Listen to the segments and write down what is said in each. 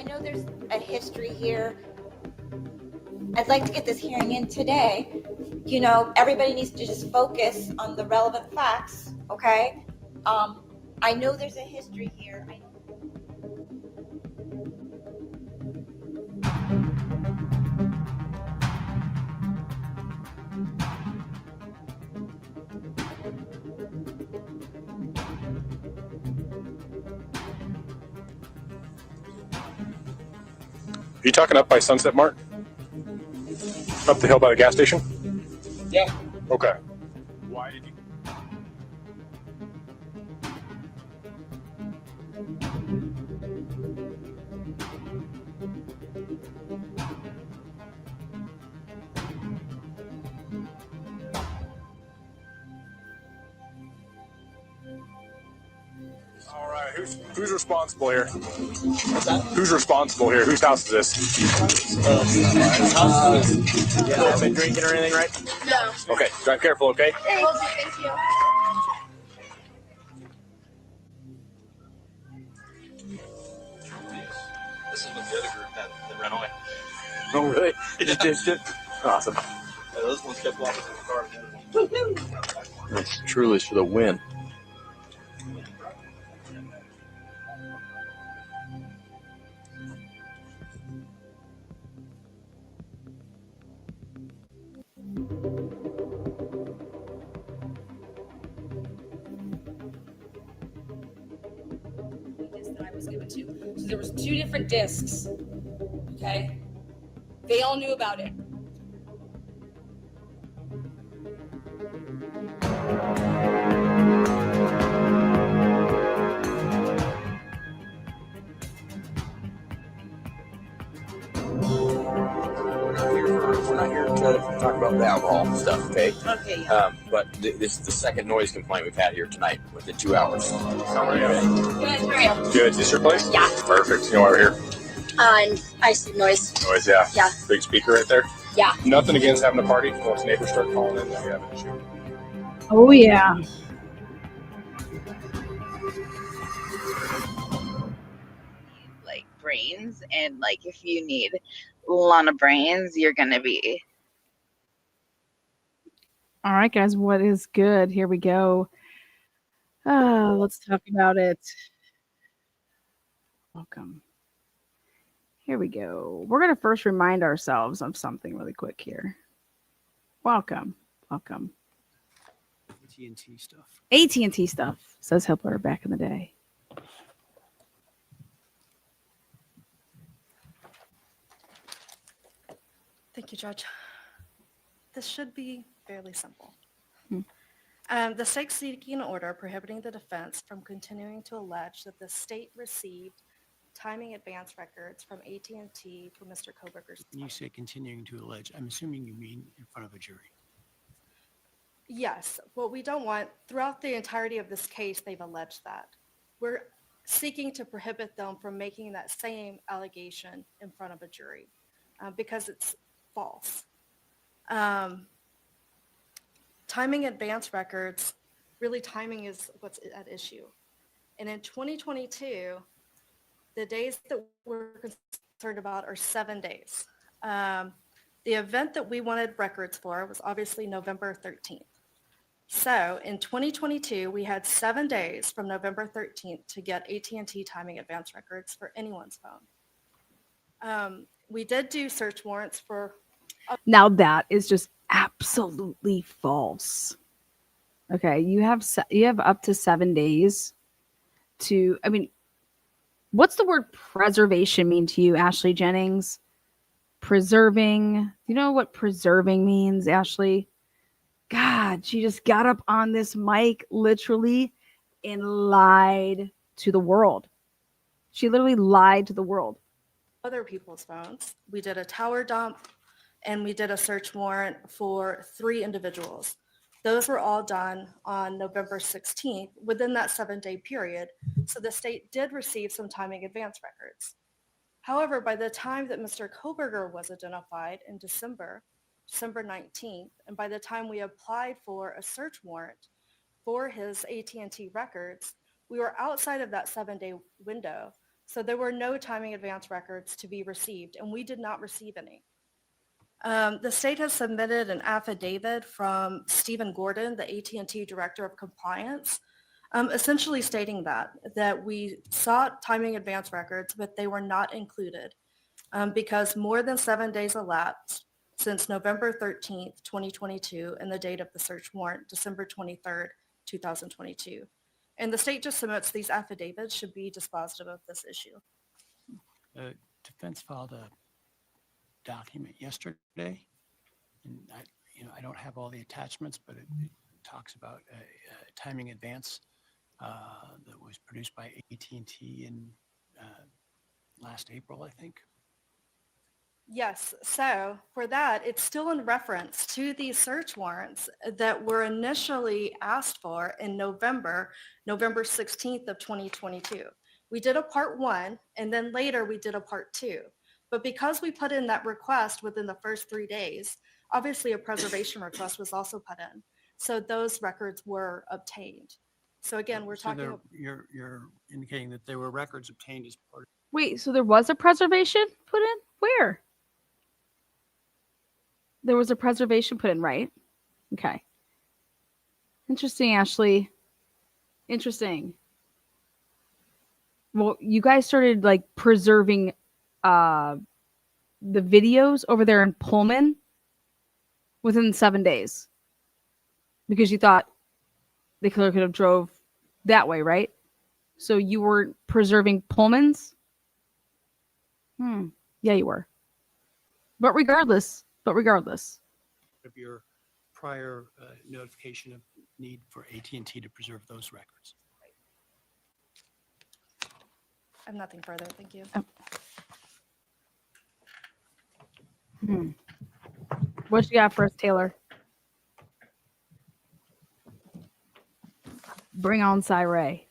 know there's a history here. I'd like to get this hearing in today. You know, everybody needs to just focus on the relevant facts, okay? I know there's a history here. Are you talking up by Sunset Mart? Up the hill by the gas station? Yeah. Okay. Why did you? All right, who's responsible here? What's that? Who's responsible here? Whose house is this? You haven't been drinking or anything, right? No. Okay, drive careful, okay? Thank you. This is what the other group had that ran away. Oh, really? You just ditched it? Awesome. Yeah, those ones kept walking through the car. That's truly for the win. That I was given to. So there was 2 different discs. Okay? They all knew about it. We're not here to talk about the alcohol stuff, okay? Okay, yeah. But this is the second noise complaint we've had here tonight within 2 hours. How are you? Good, how are you? Good. Is this your place? Yeah. Perfect. You know why we're here? Icing noise. Noise, yeah. Yeah. Big speaker right there? Yeah. Nothing against having a party. Once neighbors start calling in, then we have an issue. Oh, yeah. Like brains, and like if you need a lot of brains, you're gonna be. All right, guys, what is good? Here we go. Let's talk about it. Welcome. Here we go. We're going to first remind ourselves of something really quick here. Welcome. AT&T stuff. AT&T stuff, says Hitler back in the day. Thank you, Judge. This should be fairly simple. Hmm. The state seeking an order prohibiting the defense from continuing to allege that the state received timing advance records from AT&T for Mr. Kohberger's. When you say continuing to allege, I'm assuming you mean in front of a jury. Yes, what we don't want, throughout the entirety of this case, they've alleged that. We're seeking to prohibit them from making that same allegation in front of a jury because it's false. Timing advance records, really timing is what's at issue. And in 2022, the days that we're concerned about are 7 days. The event that we wanted records for was obviously November 13th. So in 2022, we had 7 days from November 13th to get AT&T timing advance records for anyone's phone. We did do search warrants for. Now that is just absolutely false. Okay, you have up to 7 days to, I mean, what's the word preservation mean to you, Ashley Jennings? Preserving. You know what preserving means, Ashley? God, she just got up on this mic literally and lied to the world. She literally lied to the world. Other people's phones. We did a tower dump and we did a search warrant for 3 individuals. Those were all done on November 16th within that 7-day period. So the state did receive some timing advance records. However, by the time that Mr. Kohberger was identified in December 19th, and by the time we applied for a search warrant for his AT&T records, we were outside of that 7-day window. So there were no timing advance records to be received, and we did not receive any. The state has submitted an affidavit from Stephen Gordon, the AT&T Director of Compliance, essentially stating that we sought timing advance records, but they were not included because more than 7 days elapsed since November 13th, 2022, and the date of the search warrant, December 23rd, 2022. And the state just submits these affidavits should be dispositive of this issue. Defense filed a document yesterday, and I don't have all the attachments, but it talks about a timing advance that was produced by AT&T in last April, I think. Yes, so for that, it's still in reference to these search warrants that were initially asked for in November 16th of 2022. We did a part 1, and then later we did a part 2. But because we put in that request within the first 3 days, obviously a preservation request was also put in. So those records were obtained. So again, we're talking. You're indicating that there were records obtained as part of. Wait, so there was a preservation put in? Where? There was a preservation put in, right? Okay. Interesting, Ashley. Interesting. Well, you guys started like preserving the videos over there in Pullman within 7 days because you thought they could have drove that way, right? So you were preserving Pullman's? Yeah, you were. But regardless. Of your prior notification of need for AT&T to preserve those records. I have nothing further. Thank you. What you got for us, Taylor? Bring on Cy-Ray.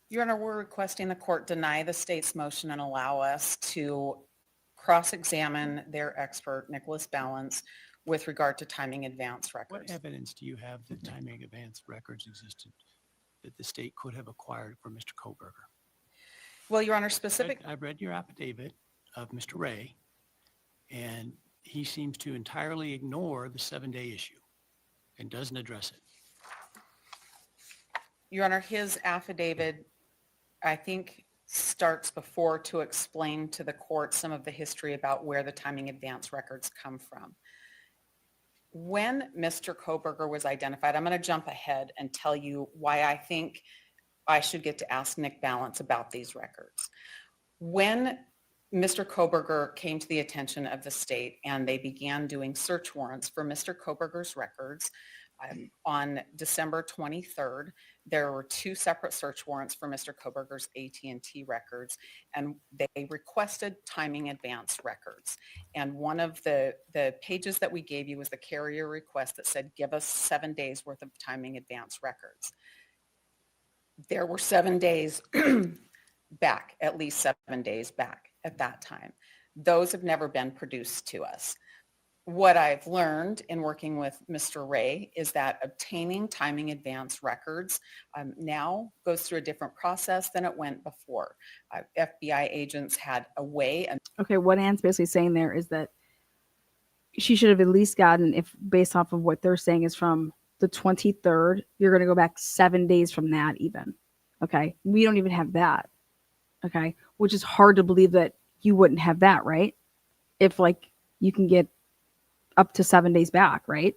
Your Honor, we're requesting the court deny the state's motion and allow us to cross-examine their expert, Nicholas Balance, with regard to timing advance records. What evidence do you have that timing advance records existed that the state could have acquired for Mr. Kohberger? Well, Your Honor, specific. I've read your affidavit of Mr. Ray, and he seems to entirely ignore the 7-day issue and doesn't address it. Your Honor, his affidavit, I think, starts before to explain to the court some of the history about where the timing advance records come from. When Mr. Kohberger was identified, I'm going to jump ahead and tell you why I think I should get to ask Nick Balance about these records. When Mr. Kohberger came to the attention of the state and they began doing search warrants for Mr. Kohberger's records, on December 23rd, there were 2 separate search warrants for Mr. Kohberger's AT&T records, and they requested timing advance records. And one of the pages that we gave you was the carrier request that said, give us 7 days worth of timing advance records. There were 7 days back, at least 7 days back at that time. Those have never been produced to us. What I've learned in working with Mr. Ray is that obtaining timing advance records now goes through a different process than it went before. FBI agents had a way. Okay, what Anne's basically saying there is that she should have at least gotten, if based off of what they're saying is from the 23rd, you're going to go back 7 days from that even. Okay, we don't even have that. Okay, which is hard to believe that you wouldn't have that, right? If like you can get up to 7 days back, right?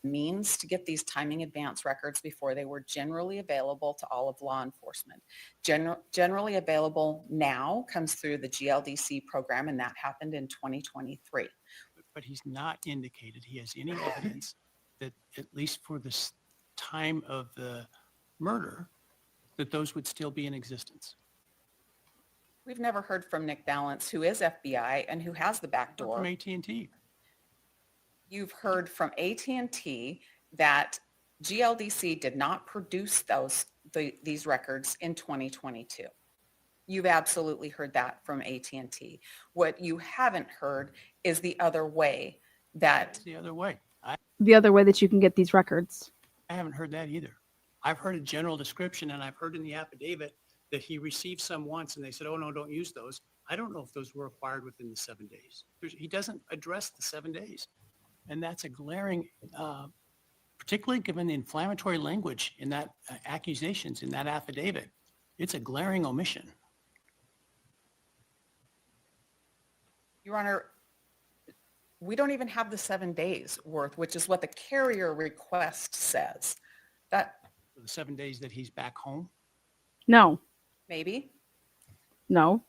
Means to get these timing advance records before they were generally available to all of law enforcement. Generally available now comes through the GLDC program, and that happened in 2023. But he's not indicated he has any evidence that, at least for this time of the murder, that those would still be in existence. We've never heard from Nick Balance, who is FBI and who has the back door. From AT&T. You've heard from AT&T that GLDC did not produce these records in 2022. You've absolutely heard that from AT&T. What you haven't heard is the other way that... The other way. The other way that you can get these records. I haven't heard that either. I've heard a general description, and I've heard in the affidavit that he received some once and they said, oh, no, don't use those. I don't know if those were acquired within the 7 days. He doesn't address the 7 days. And that's a glaring, particularly given the inflammatory language in that accusations in that affidavit, it's a glaring omission. Your Honor, we don't even have the 7 days worth, which is what the carrier request says. That The 7 days that he's back home, No, maybe. no.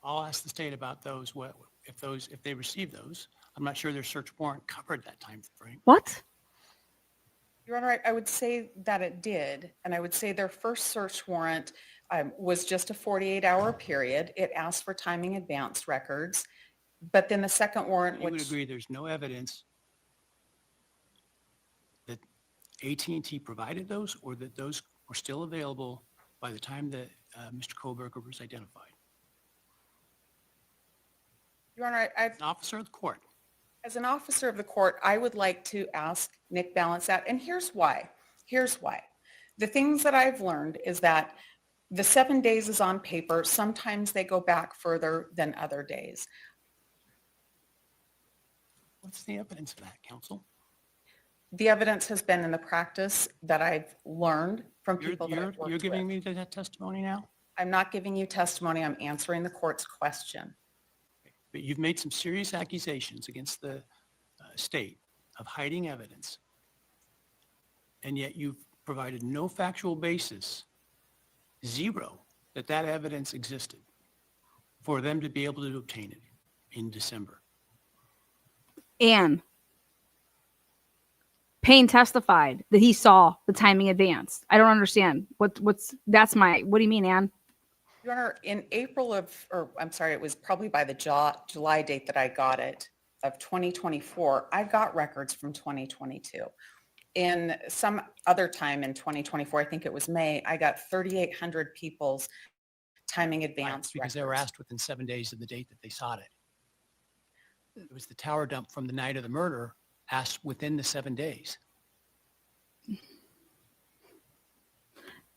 I'll ask the state about those. If they receive those, I'm not sure their search warrant covered that time frame. What? Your Honor, I would say that it did. And I would say their first search warrant was just a 48-hour period. It asked for timing advance records. But then the second warrant, You would agree there's no evidence that AT&T provided those or that those were still available by the time that Mr. Kohberger was identified? Your Honor, An officer of the court. as an officer of the court, I would like to ask Nick Balance that. And here's why. Here's why. The things that I've learned is that the 7 days is on paper. Sometimes they go back further than other days. What's the evidence of that, counsel? The evidence has been in the practice that I've learned from people that I've worked with. You're giving me that testimony now? I'm not giving you testimony. I'm answering the court's question. But you've made some serious accusations against the state of hiding evidence. And yet you've provided no factual basis, zero, that that evidence existed for them to be able to obtain it in December. Anne, Payne testified that he saw the timing advance. I don't understand. What do you mean, Anne? Your Honor, in April of, or I'm sorry, it was probably by the July date that I got it, of 2024, I got records from 2022. In some other time in 2024, I think it was May, I got 3,800 people's timing advance Because records. they were asked within 7 days of the date that they sought it. It was the tower dump from the night of the murder asked within the 7 days.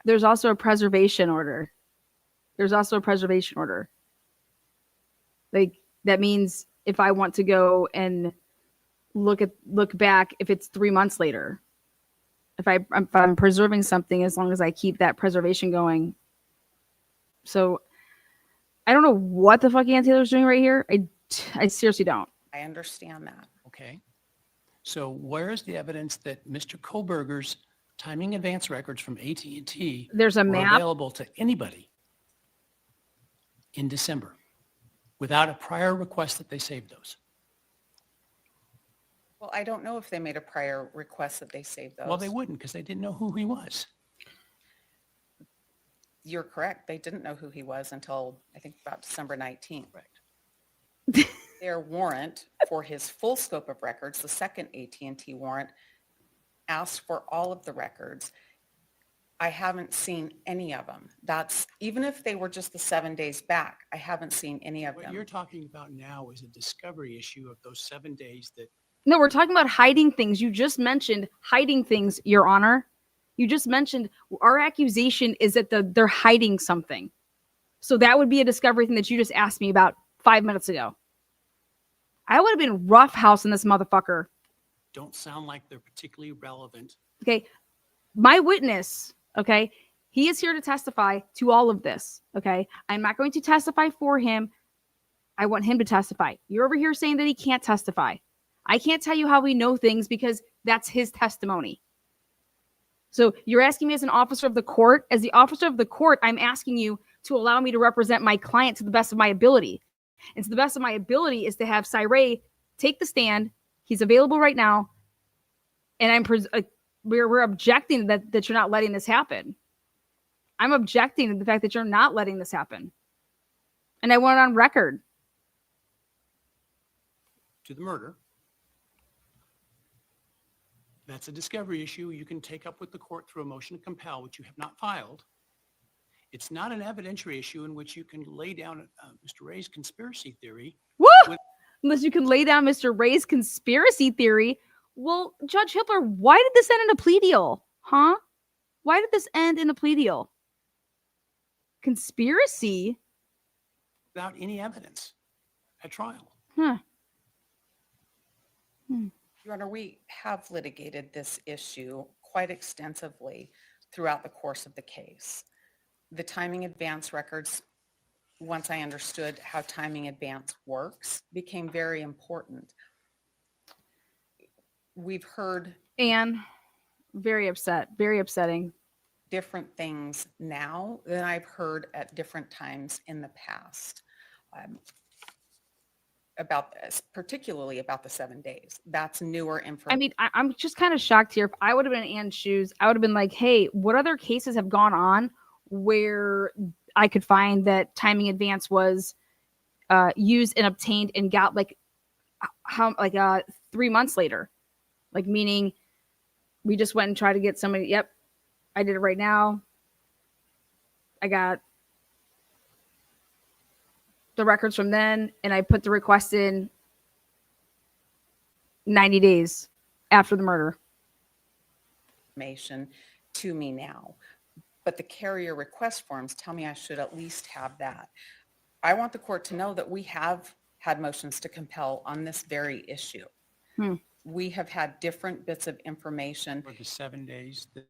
There's also a preservation order. Like, that means if I want to go and look back, if it's 3 months later, if I'm preserving something, as long as I keep that preservation going. So I don't know what the fuck Ann Taylor's doing right here. I seriously don't. I understand that. Okay. So where is the evidence that Mr. Kohberger's timing advance records from AT&T There's a were map. available to anybody in December without a prior request that they save those? Well, I don't know if they made a prior request that they save those. Well, they wouldn't because they didn't know who he was. You're correct. They didn't know who he was until I think about December 19th. Right. Their warrant for his full scope of records, the second AT&T warrant, asked for all of the records. I haven't seen any of them. That's, even if they were just the 7 days back, I haven't seen any of What them. you're talking about now is a discovery issue of those 7 days that No, we're talking about hiding things. You just mentioned hiding things, Your Honor. You just mentioned our accusation is that they're hiding something. So that would be a discovery thing that you just asked me about 5 minutes ago. I would have been roughhousing this motherfucker. don't sound like they're particularly relevant. Okay. My witness, okay, he is here to testify to all of this. Okay. I'm not going to testify for him. I want him to testify. You're over here saying that he can't testify. I can't tell you how we know things because that's his testimony. So you're asking me as an officer of the court. As the officer of the court, I'm asking you to allow me to represent my client to the best of my ability. And to the best of my ability is to have Cyree take the stand. He's available right now. And we're objecting that you're not letting this happen. I'm objecting to the fact that you're not letting this happen. And I want it on record. To the murder. That's a discovery issue you can take up with the court through a motion to compel, which you have not filed. It's not an evidentiary issue in which you can lay down Mr. Ray's conspiracy theory. Woo! Unless you can lay down Mr. Ray's conspiracy theory. Well, Judge Hippler, why did this end in a plea deal? Huh? Why did this end in a plea deal? Conspiracy? Without any evidence at trial. Huh. Your Honor, we have litigated this issue quite extensively throughout the course of the case. The timing advance records, once I understood how timing advance works, became very important. We've heard And very upset, very upsetting. different things now than I've heard at different times in the past about this, particularly about the 7 days. That's newer information. I mean, I'm just kind of shocked here. If I would have been in Anne's shoes, I would have been like, hey, what other cases have gone on where I could find that timing advance was used and obtained and got like 3 months later? Like, meaning we just went and tried to get somebody, yep, I did it right now. I got the records from then, and I put the request in 90 days after the murder. Information to me now, but the carrier request forms tell me I should at least have that. I want the court to know that we have had motions to compel on this very issue. We have had different bits of information. For the 7 days that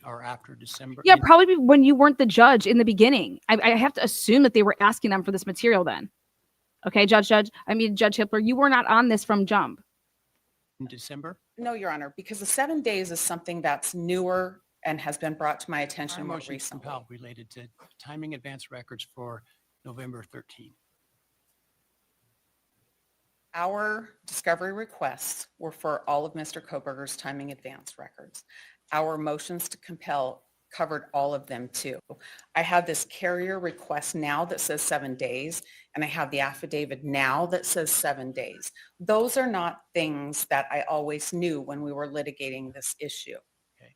are after December. Yeah, probably when you weren't the judge in the beginning. I have to assume that they were asking them for this material then. Okay, Judge Hippler, you were not on this from jump. In December? No, Your Honor, because the 7 days is something that's newer and has been brought to my Our attention more motion to recently. compel related to timing advance records for November 13. Our discovery requests were for all of Mr. Kohberger's timing advance records. Our motions to compel covered all of them too. I have this carrier request now that says 7 days, and I have the affidavit now that says 7 days. Those are not things that I always knew when we were litigating this issue. Okay.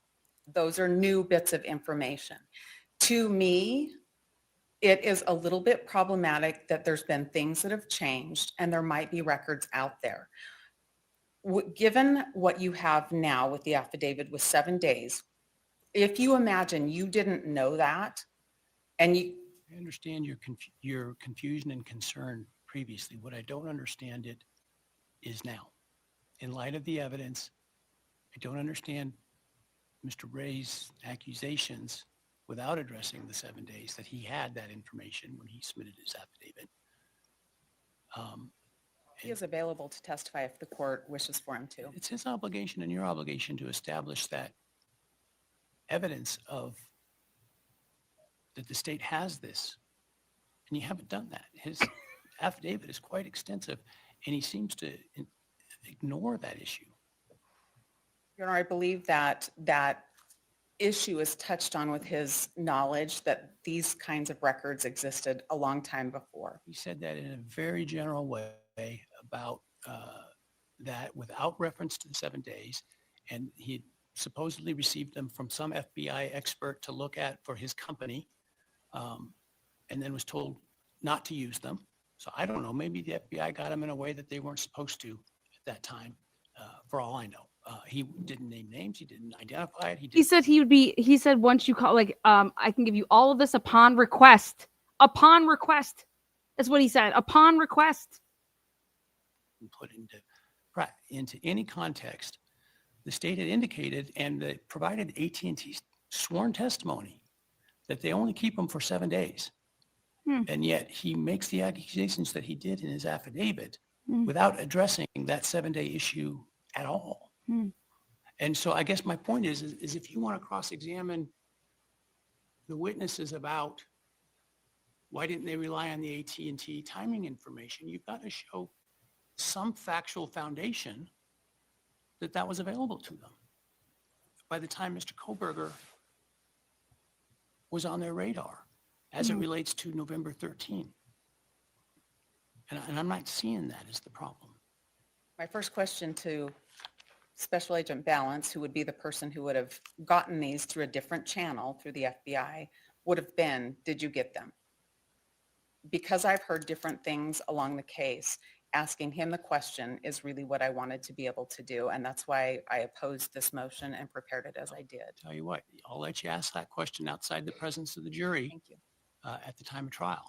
Those are new bits of information. To me, it is a little bit problematic that there's been things that have changed and there might be records out there. Given what you have now with the affidavit with 7 days, if you imagine you didn't know that and you... I understand your confusion and concern previously. What I don't understand it is now. In light of the evidence, I don't understand Mr. Ray's accusations without addressing the 7 days that he had that information when he submitted his affidavit. He is available to testify if the court wishes for him to. It's his obligation and your obligation to establish that evidence of that the state has this, and you haven't done that. His affidavit is quite extensive, and he seems to ignore that issue. Your Honor, I believe that that issue is touched on with his knowledge that these kinds of records existed a long time before. He said that in a very general way about that without reference to the 7 days, and he supposedly received them from some FBI expert to look at for his company, and then was told not to use them. So I don't know, maybe the FBI got them in a way that they weren't supposed to at that time, for all I know. He didn't name names. He didn't identify it. He said he said once you call, I can give you all of this upon request. Upon request. That's what he said. Upon request. Put into any context, the state had indicated and they provided AT&T's sworn testimony that they only keep them for 7 days. And yet he makes the accusations that he did in his affidavit without addressing that 7-day issue at all. And so I guess my point is if you want to cross-examine the witnesses about why didn't they rely on the AT&T timing information, you've got to show some factual foundation that was available to them by the time Mr. Kohberger was on their radar as it relates to November 13. And I'm not seeing that as the problem. My first question to Special Agent Balance, who would be the person who would have gotten these through a different channel through the FBI, would have been, did you get them? Because I've heard different things along the case, asking him the question is really what I wanted to be able to do. And that's why I opposed this motion and prepared it as I did. Tell you what, I'll let you ask that question outside the presence of the jury Thank you. at the time of trial.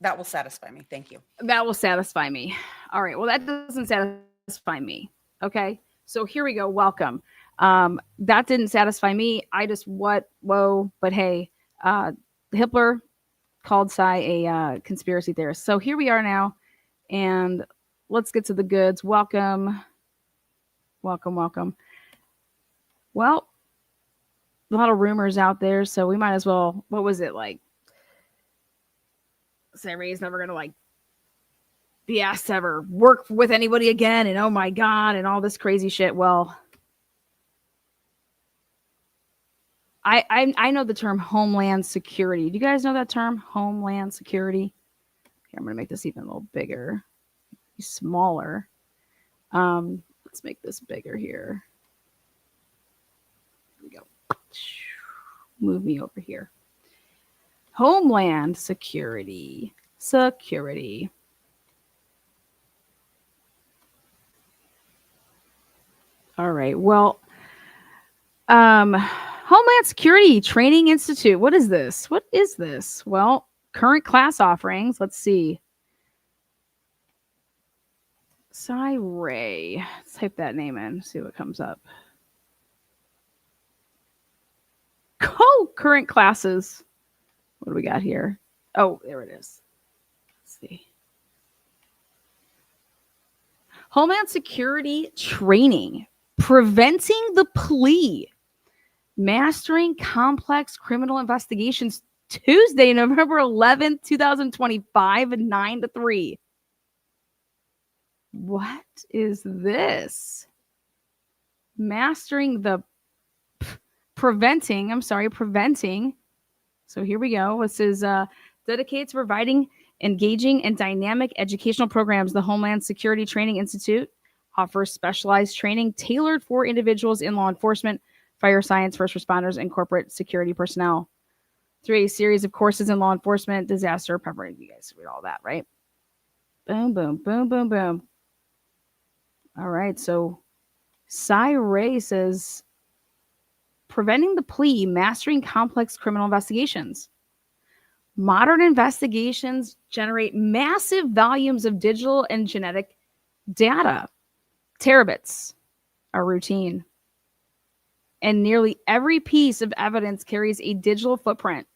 That will satisfy me. Thank you. That will satisfy me. All right. Well, that doesn't satisfy me. Okay. So here we go. Welcome. That didn't satisfy me. But hey, Hitler called Cy a conspiracy theorist. So here we are now, and let's get to the goods. Welcome. Well, a lot of rumors out there, so we might as well, what was it like? Sam Ray's never going to like be asked to ever work with anybody again, and oh my God, and all this crazy shit. Well, I know the term Homeland Security. Do you guys know that term, Homeland Security? Here, I'm going to make this even a little bigger, smaller. Let's make this bigger here. Here we go. Move me over here. Homeland Security. All right. Well, Homeland Security Training Institute. What is this? Well, current class offerings. Let's see. Cy Ray. Let's type that name in. See what comes up. Current classes. What do we got here? Oh, there it is. Let's see. Homeland Security Training. Preventing the Plea. Mastering Complex Criminal Investigations. Tuesday, November 11th, 2025, 9 to 3. What is this? Mastering the preventing. So here we go. This is dedicated to providing engaging and dynamic educational programs. The Homeland Security Training Institute offers specialized training tailored for individuals in law enforcement, fire science, first responders, and corporate security personnel. Through a series of courses in law enforcement, disaster preparation. You guys read all that, right? Boom, boom, boom, boom, boom. All right. So Cy Ray says, preventing the plea, mastering complex criminal investigations. Modern investigations generate massive volumes of digital and genetic data. Terabits are routine. And nearly every piece of evidence carries a digital footprint.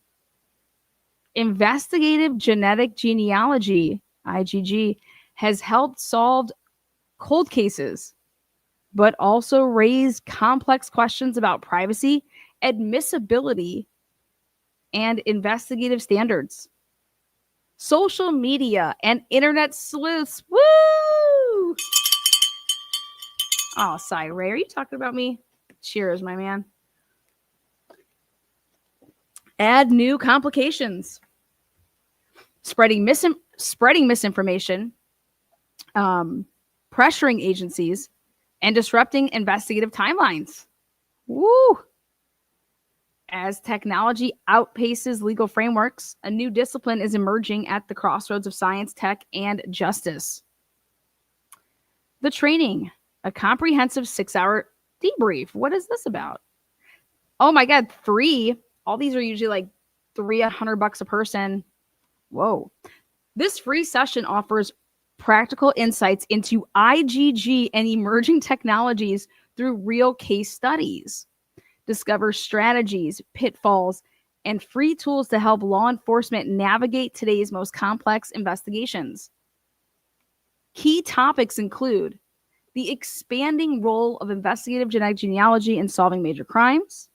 Investigative genetic genealogy, IgG, has helped solve cold cases, but also raised complex questions about privacy, admissibility, and investigative standards. Social media and internet sleuths. Woo! Oh, Cy Ray, are you talking about me? Cheers, my man. Add new complications. Spreading misinformation, pressuring agencies, and disrupting investigative timelines. Woo! As technology outpaces legal frameworks, a new discipline is emerging at the crossroads of science, tech, and justice. The training, a comprehensive 6-hour debrief. What is this about? Oh my God, 3. All these are usually like $300 a person. Whoa. This free session offers practical insights into IgG and emerging technologies through real case studies. Discover strategies, pitfalls, and free tools to help law enforcement navigate today's most complex investigations. Key topics include the expanding role of investigative genetic genealogy in solving major crimes,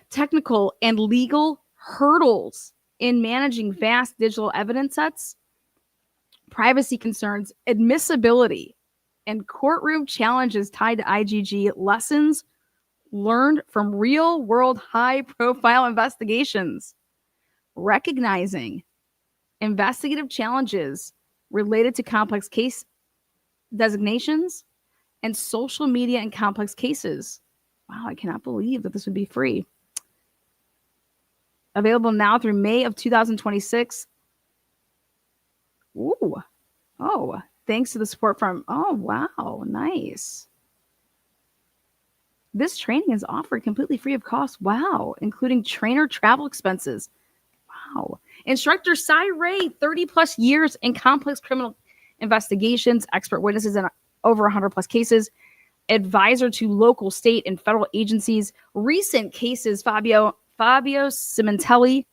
technical and legal hurdles in managing vast digital evidence sets, privacy concerns, admissibility, and courtroom challenges tied to IgG, lessons learned from real-world high-profile investigations, recognizing investigative challenges related to complex case designations, and social media and complex cases. Wow, I cannot believe that this would be free. Available now through May of 2026. Ooh. Oh, thanks to the support from, oh, wow. Nice. This training is offered completely free of cost. Wow. Including trainer travel expenses. Wow. Instructor Cy Ray, 30 plus years in complex criminal investigations, expert witnesses in over 100 plus cases, advisor to local, state, and federal agencies. Recent cases, Fabio Cimentelli,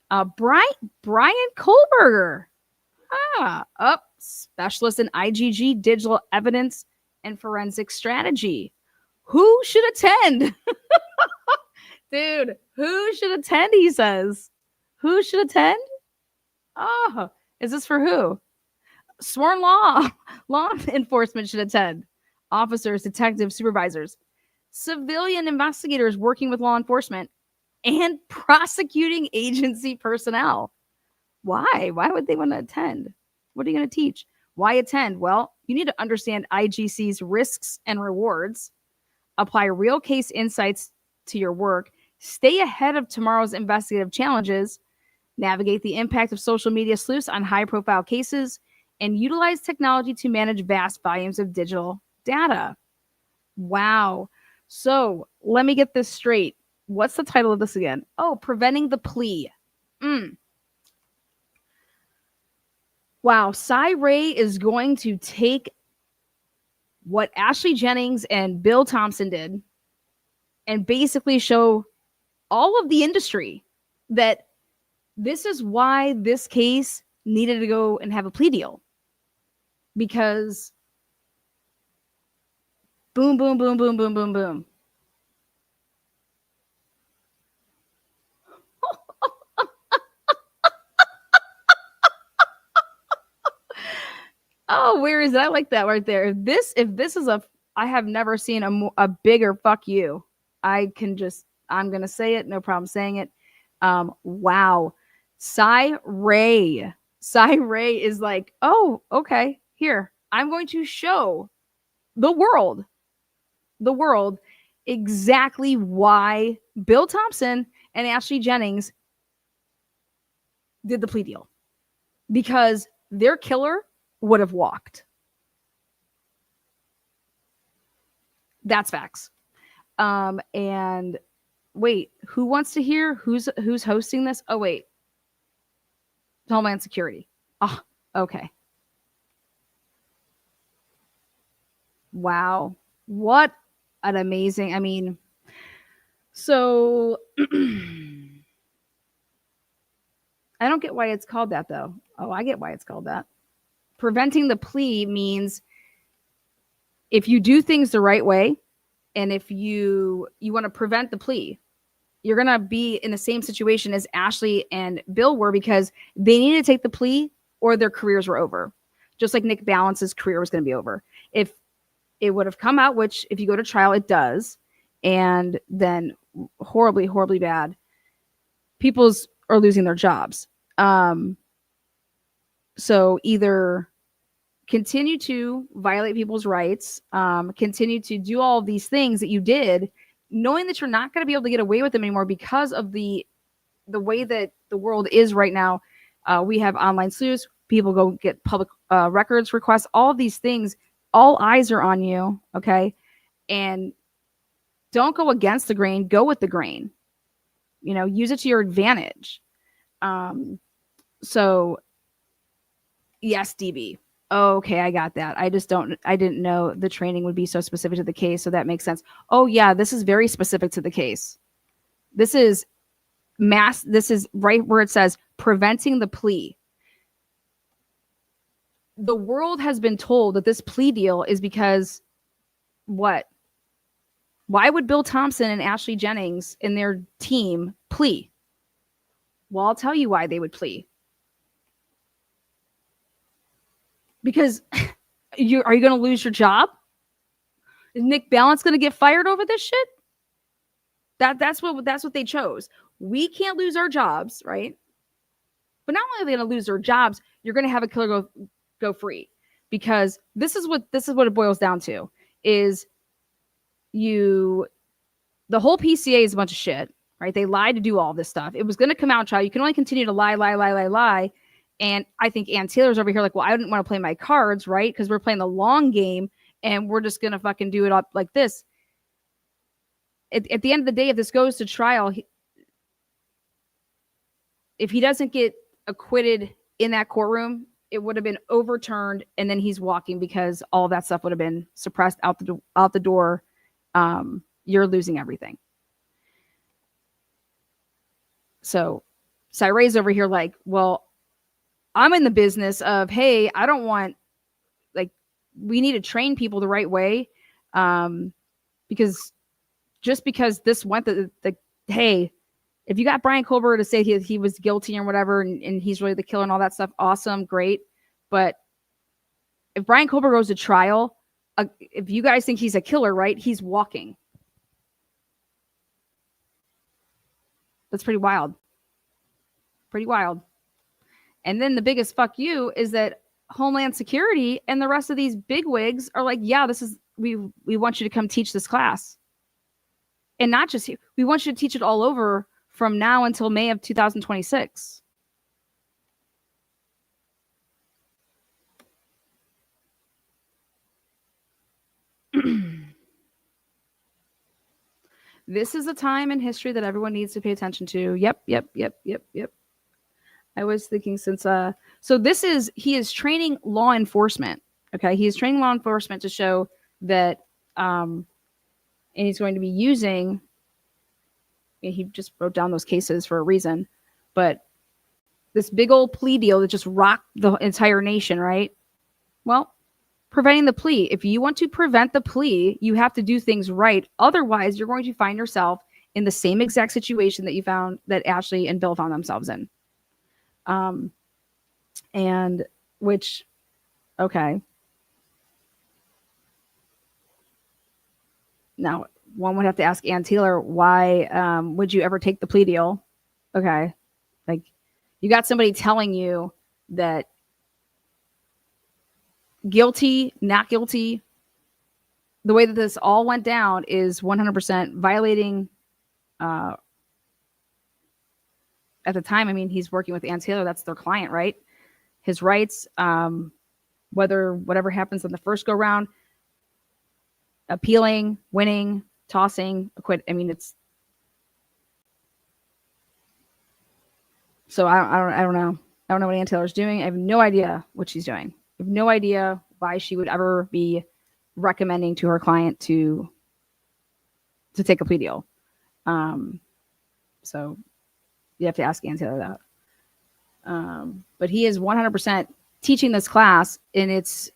Bryan Kohberger, specialist in IgG, digital evidence, and forensic strategy. Who should attend? Dude, who should attend, he says. Who should attend? Oh, is this for who? Sworn law enforcement should attend. Officers, detectives, supervisors, civilian investigators working with law enforcement, and prosecuting agency personnel. Why? Why would they want to attend? What are you going to teach? Why attend? Well, you need to understand IGC's risks and rewards, apply real case insights to your work, stay ahead of tomorrow's investigative challenges, navigate the impact of social media sleuths on high-profile cases, and utilize technology to manage vast volumes of digital data. Wow. So let me get this straight. What's the title of this again? Oh, Preventing the Plea. Wow. Cy Ray is going to take what Ashley Jennings and Bill Thompson did and basically show all of the industry that this is why this case needed to go and have a plea deal. Because boom, boom, boom, boom, boom, boom, boom. Oh, where is it? I like that right there. If this is I have never seen a bigger fuck you. I'm going to say it. No problem saying it. Wow. Cy Ray is like, oh, okay, here. I'm going to show the world exactly why Bill Thompson and Ashley Jennings did the plea deal. Because their killer would have walked. That's facts. And wait, who wants to hear who's hosting this? Oh, wait. Homeland Security. Oh, okay. Wow. What an amazing, so I don't get why it's called that though. Oh, I get why it's called that. Preventing the plea means if you do things the right way, and if you want to prevent the plea, you're going to be in the same situation as Ashley and Bill were because they needed to take the plea or their careers were over. Just like Nick Balance's career was going to be over. If it would have come out, which if you go to trial, it does, and then horribly, horribly bad, people are losing their jobs. So either continue to violate people's rights, continue to do all of these things that you did, knowing that you're not going to be able to get away with them anymore because of the way that the world is right now. We have online sleuths, people go get public records requests, all of these things, all eyes are on you, okay? And don't go against the grain, go with the grain. Use it to your advantage. So yes, DB. Okay, I got that. I didn't know the training would be so specific to the case, so that makes sense. Oh yeah, this is very specific to the case. This is right where it says preventing the plea. The world has been told that this plea deal is because what? Why would Bill Thompson and Ashley Jennings and their team plea? Well, I'll tell you why they would plea. Because are you going to lose your job? Is Nick Balance going to get fired over this shit? That's what they chose. We can't lose our jobs, right? But not only are they going to lose their jobs, you're going to have a killer go free, because this is what it boils down to: is the whole PCA is a bunch of shit, right? They lied to do all this stuff. It was going to come out in trial. You can only continue to lie, And I think Ann Taylor's over here like, well, I didn't want to play my cards, right? Because we're playing the long game and we're just going to fucking do it up like this. At the end of the day, if this goes to trial, if he doesn't get acquitted in that courtroom, it would have been overturned, and then he's walking because all that stuff would have been suppressed out the door. You're losing everything. So Cyree's over here like, well, I'm in the business of, hey, I don't want, like, we need to train people the right way, because just because this went the hey, if you got Bryan Kohberger to say he was guilty or whatever, and he's really the killer and all that stuff, awesome, great. But if Bryan Kohberger goes to trial, if you guys think he's a killer, right, he's walking. That's pretty wild. Pretty wild. And then the biggest fuck you is that Homeland Security and the rest of these bigwigs are like, yeah, we want you to come teach this class. And not just here. We want you to teach it all over from now until May of 2026. This is a time in history that everyone needs to pay attention to. Yep. I was thinking since so he is training law enforcement. Okay, he is training law enforcement to show that and he's going to be using, he just wrote down those cases for a reason, but this big old plea deal that just rocked the entire nation, right? Well, preventing the plea. If you want to prevent the plea, you have to do things right. Otherwise, you're going to find yourself in the same exact situation that you found that Ashley and Bill found themselves in. And which, okay. Now, one would have to ask Ann Taylor, why would you ever take the plea deal? Okay. Like, you got somebody telling you that guilty, not guilty, the way that this all went down is 100% violating, at the time, I mean, he's working with Ann Taylor. That's their client, right? His rights, whatever happens in the first go round, appealing, winning, tossing, acquit. I mean, it's so I don't know. I don't know what Ann Taylor's doing. I have no idea what she's doing. I have no idea why she would ever be recommending to her client to take a plea deal. So you have to ask Ann Taylor that. But he is 100% teaching this class, and it's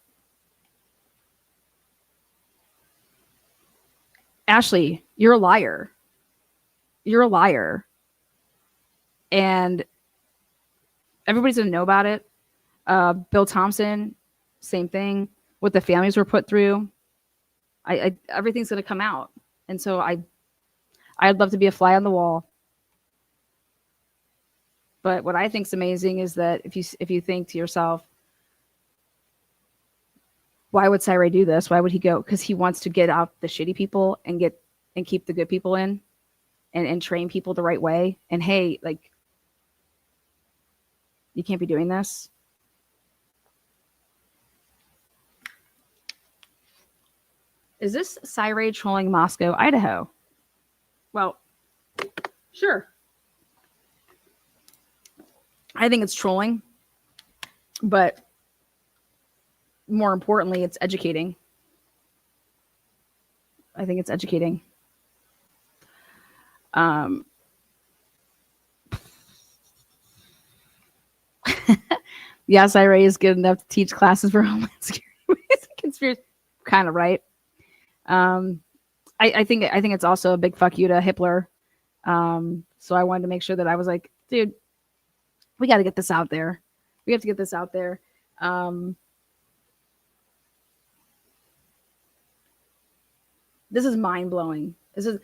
Ashley, you're a liar. You're a liar. And everybody's going to know about it. Bill Thompson, same thing. What the families were put through. Everything's going to come out. And so I'd love to be a fly on the wall. But what I think is amazing is that if you think to yourself, why would Cyree do this? Why would he go? Because he wants to get out the shitty people and keep the good people in and train people the right way. And hey, like, you can't be doing this. Is this Cyree trolling Moscow, Idaho? Well, sure. I think it's trolling, but more importantly, it's educating. I think it's educating. Yes, Cyree is good enough to teach classes for Homeland Security. It's a conspiracy, kind of, right? I think it's also a big fuck you to Hitler. So I wanted to make sure that I was like, dude, we got to get this out there. We have to get this out there. This is mind blowing. This is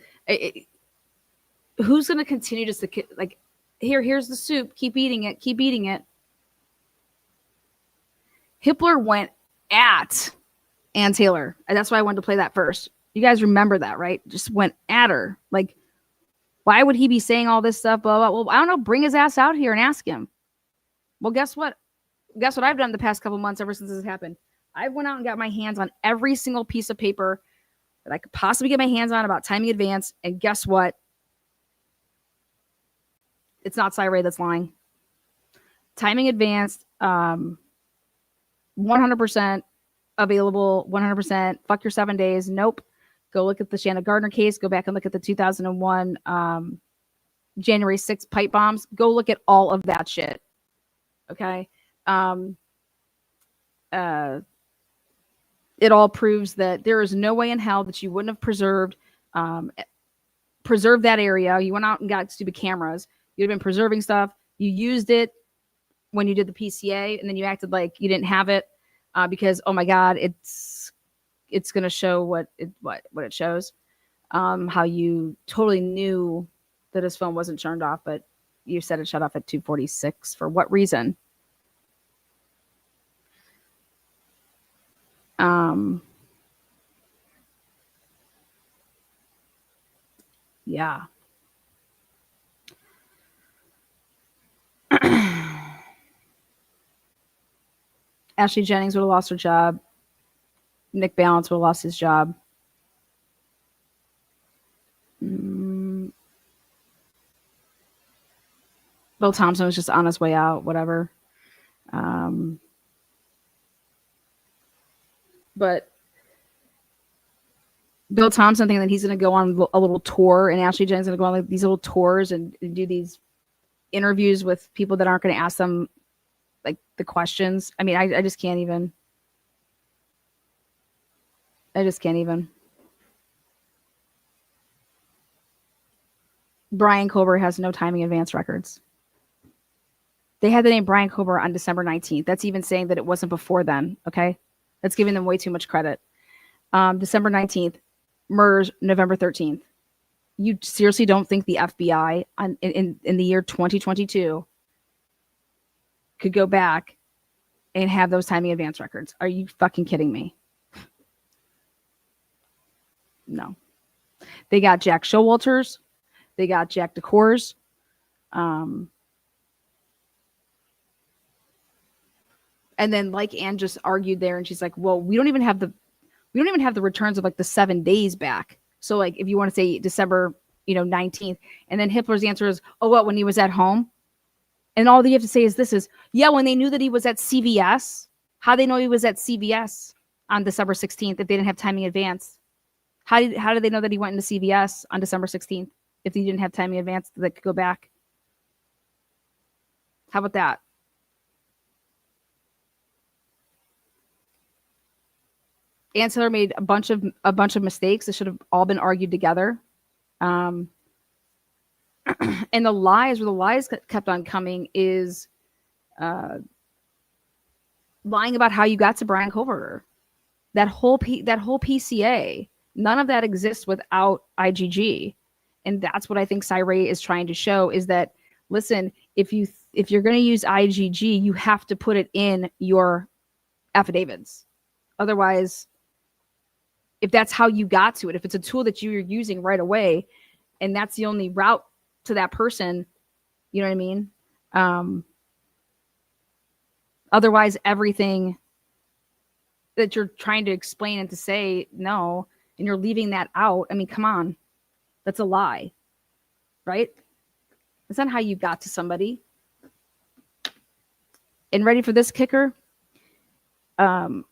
who's going to continue just to like, here's the soup. Keep eating it. Keep eating it. Hitler went at Ann Taylor. And that's why I wanted to play that first. You guys remember that, right? Just went at her. Like, why would he be saying all this stuff? Blah, blah. Well, I don't know. Bring his ass out here and ask him. Well, guess what? guess what I've done the past couple months ever since this happened? I went out and got my hands on every single piece of paper that I could possibly get my hands on about timing advance. And guess what? It's not Cyray that's lying. Timing advanced, 100% available, 100%. Fuck your 7 days. Nope. Go look at the Shanna Gardner case. Go back and look at the 2001 January 6th pipe bombs. Go look at all of that shit. Okay. It all proves that there is no way in hell that you wouldn't have preserved that area. You went out and got stupid cameras. You'd have been preserving stuff. You used it when you did the PCA, and then you acted like you didn't have it because, oh my God, it's going to show what it shows. How you totally knew that his phone wasn't turned off, but you said it shut off at 2:46. For what reason? Yeah. Ashley Jennings would have lost her job. Nick Balance would have lost his job. Bill Thompson was just on his way out, whatever. But Bill Thompson thinking that he's going to go on a little tour, and Ashley Jennings is going to go on like these little tours and do these interviews with people that aren't going to ask them like the questions. I mean, I just can't even. I just can't even. Bryan Kohberger has no timing advance records. They had the name Bryan Kohberger on December 19th. That's even saying that it wasn't before then. Okay. That's giving them way too much credit. December 19th, murders November 13th. You seriously don't think the FBI in the year 2022 could go back and have those timing advance records? Are you fucking kidding me? No. They got Jack Showalters. They got Jack DeCours. And then like Ann just argued there, and she's like, well, we don't even have the returns of like the 7 days back. So like if you want to say December, 19th, and then Hitler's answer is, oh, what, when he was at home? And all you have to say is this is, yeah, when they knew that he was at CVS. How they know he was at CVS on December 16th if they didn't have timing advance? How did they know that he went into CVS on December 16th if he didn't have timing advance that could go back? How about that? Ann Taylor made a bunch of mistakes that should have all been argued together. And the lies that kept on coming is lying about how you got to Bryan Kohberger. That whole PCA, none of that exists without IGG. And that's what I think Cyray is trying to show is that, listen, if you're going to use IGG, you have to put it in your affidavits. Otherwise, if that's how you got to it, if it's a tool that you're using right away, and that's the only route to that person, you know what I mean? Otherwise, everything that you're trying to explain and to say no, and you're leaving that out. I mean, come on. That's a lie, right? That's not how you got to somebody. And ready for this kicker? I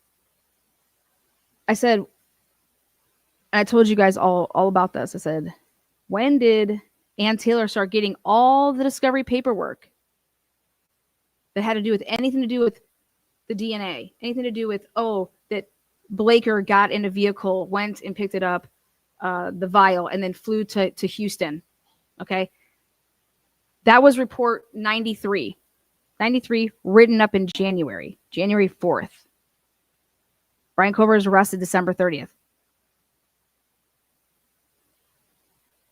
said, and I told you guys all about this. I said, when did Ann Taylor start getting all the discovery paperwork that had to do with anything to do with the DNA, anything to do with, that Blaker got in a vehicle, went and picked it up, the vial, and then flew to Houston. Okay. That was report 93. 93 written up in January 4th. Bryan Kohberger was arrested December 30th.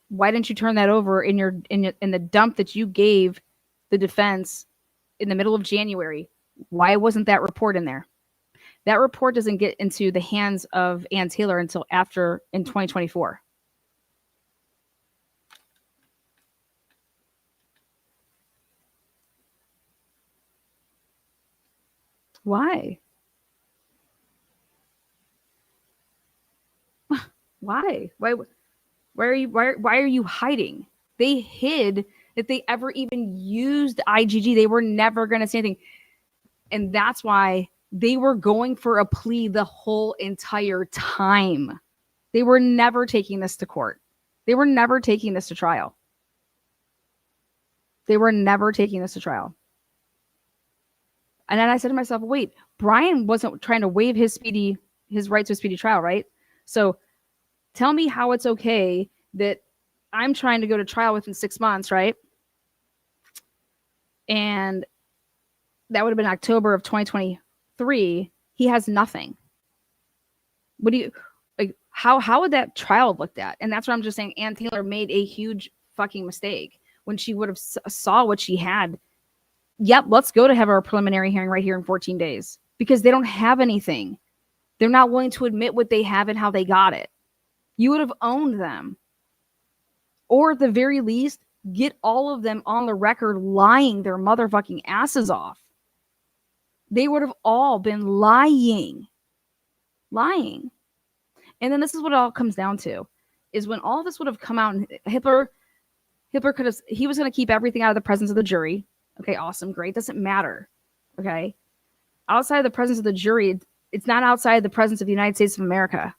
Why didn't you turn that over in the dump that you gave the defense in the middle of January? Why wasn't that report in there? That report doesn't get into the hands of Ann Taylor until after in 2024. Why? Why? Why are you hiding? They hid that they ever even used IgG. They were never going to say anything. And that's why they were going for a plea the whole entire time. They were never taking this to court. They were never taking this to trial. They were never taking this to trial. And then I said to myself, wait, Bryan wasn't trying to waive his right to a speedy trial, right? So tell me how it's okay that I'm trying to go to trial within 6 months, right? And that would have been October of 2023. He has nothing. What do you like? How would that trial have looked at? And that's what I'm just saying. Ann Taylor made a huge fucking mistake when she would have saw what she had. Yep, let's go to have our preliminary hearing right here in 14 days because they don't have anything. They're not willing to admit what they have and how they got it. You would have owned them. Or at the very least, get all of them on the record lying their motherfucking asses off. They would have all been lying. Lying. And then this is what it all comes down to, is when all this would have come out, and Hitler could have, he was going to keep everything out of the presence of the jury. Okay, awesome, great. Doesn't matter. Okay. Outside of the presence of the jury, it's not outside the presence of the United States of America.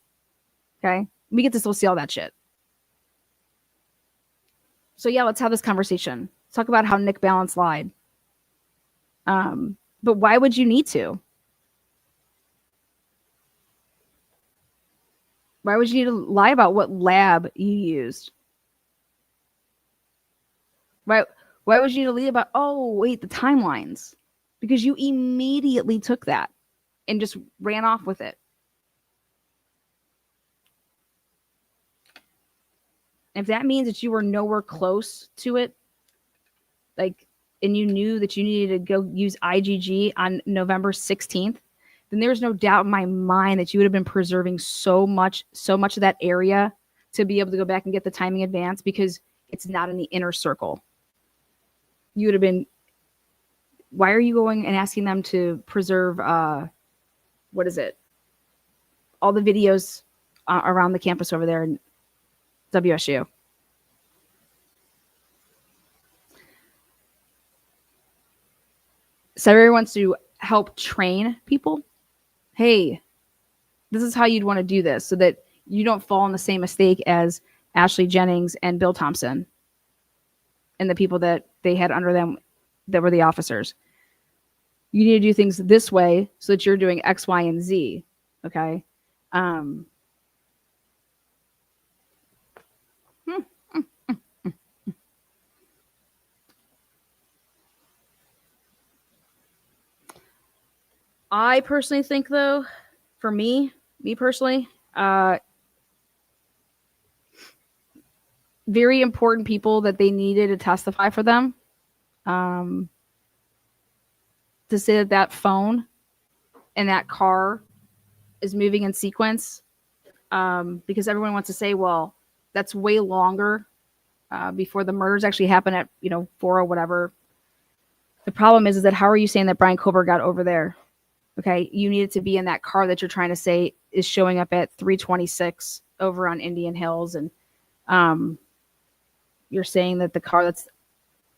Okay. We get to still see all that shit. So yeah, let's have this conversation. Let's talk about how Nick Balance lied. But why would you need to? Why would you need to lie about what lab you used? Why would you need to lie about, oh, wait, the timelines? Because you immediately took that and just ran off with it. If that means that you were nowhere close to it, like, and you knew that you needed to go use IgG on November 16th, then there's no doubt in my mind that you would have been preserving so much of that area to be able to go back and get the timing advance because it's not in the inner circle. You would have been, why are you going and asking them to preserve, what is it? All the videos around the campus over there in WSU. So everyone wants to help train people. Hey, this is how you'd want to do this so that you don't fall in the same mistake as Ashley Jennings and Bill Thompson and the people that they had under them that were the officers. You need to do things this way so that you're doing X, Y, and Z. Okay. I personally think, though, for me personally, very important people that they needed to testify for them, to say that phone and that car is moving in sequence, because everyone wants to say, well, that's way longer before the murders actually happen at 4 or whatever. The problem is that how are you saying that Bryan Kohberger got over there? Okay, you needed to be in that car that you're trying to say is showing up at 326 over on Indian Hills, and you're saying that the car that's